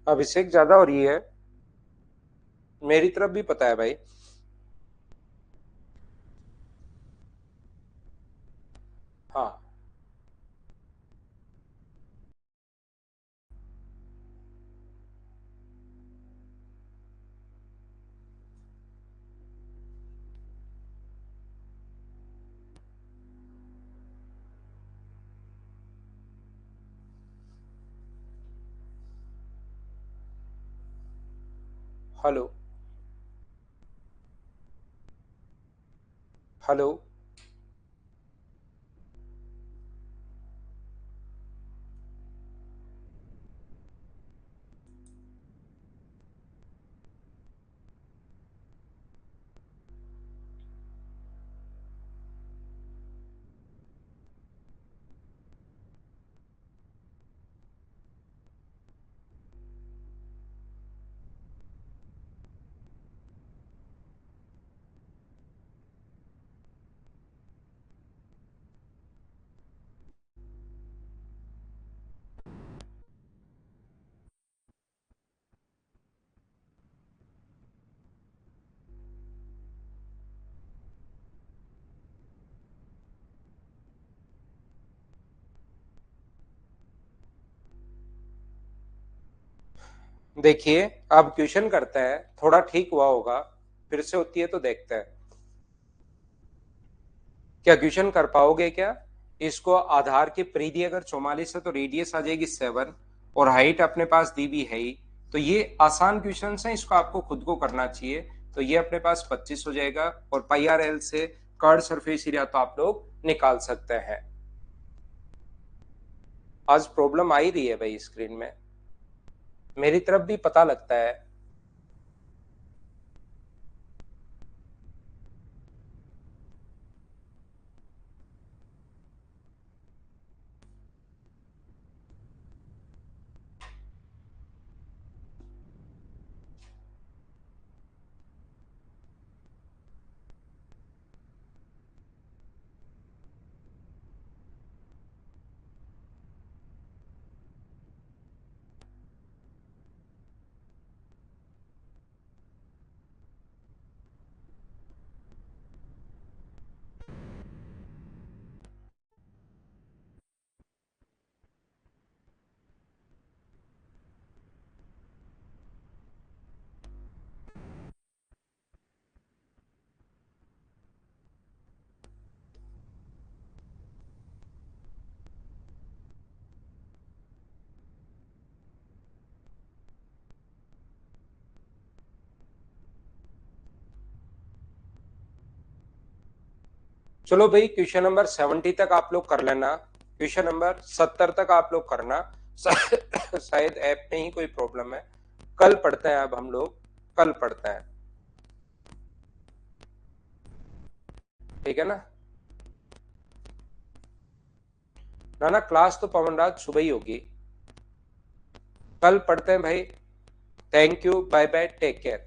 अभिषेक ज्यादा हो रही है, मेरी तरफ भी पता है भाई। हाँ, हेलो, हेलो। देखिए, अब क्वेश्चन करते हैं, थोड़ा ठीक हुआ होगा, फिर से होती है तो देखते हैं। क्या क्वेश्चन कर पाओगे क्या? इसको आधार की परिधि अगर 44 है तो रेडियस आ जाएगी 7 और हाइट अपने पास दी भी है ही। तो ये आसान क्वेश्चन है, इसको आपको खुद को करना चाहिए। तो ये अपने पास 25 हो जाएगा और पाई आर एल से कर्ड सरफेस एरिया तो आप लोग निकाल सकते हैं। आज प्रॉब्लम आ ही रही है भाई स्क्रीन में, मेरी तरफ भी पता लगता है। चलो भाई क्वेश्चन नंबर 70 तक आप लोग कर लेना, क्वेश्चन नंबर 70 तक आप लोग करना। शायद ऐप में ही कोई प्रॉब्लम है। कल पढ़ते हैं, अब हम लोग कल पढ़ते हैं, ठीक है ना? ना क्लास तो पवन राज सुबह ही होगी। कल पढ़ते हैं भाई। Thank you, bye bye, take care.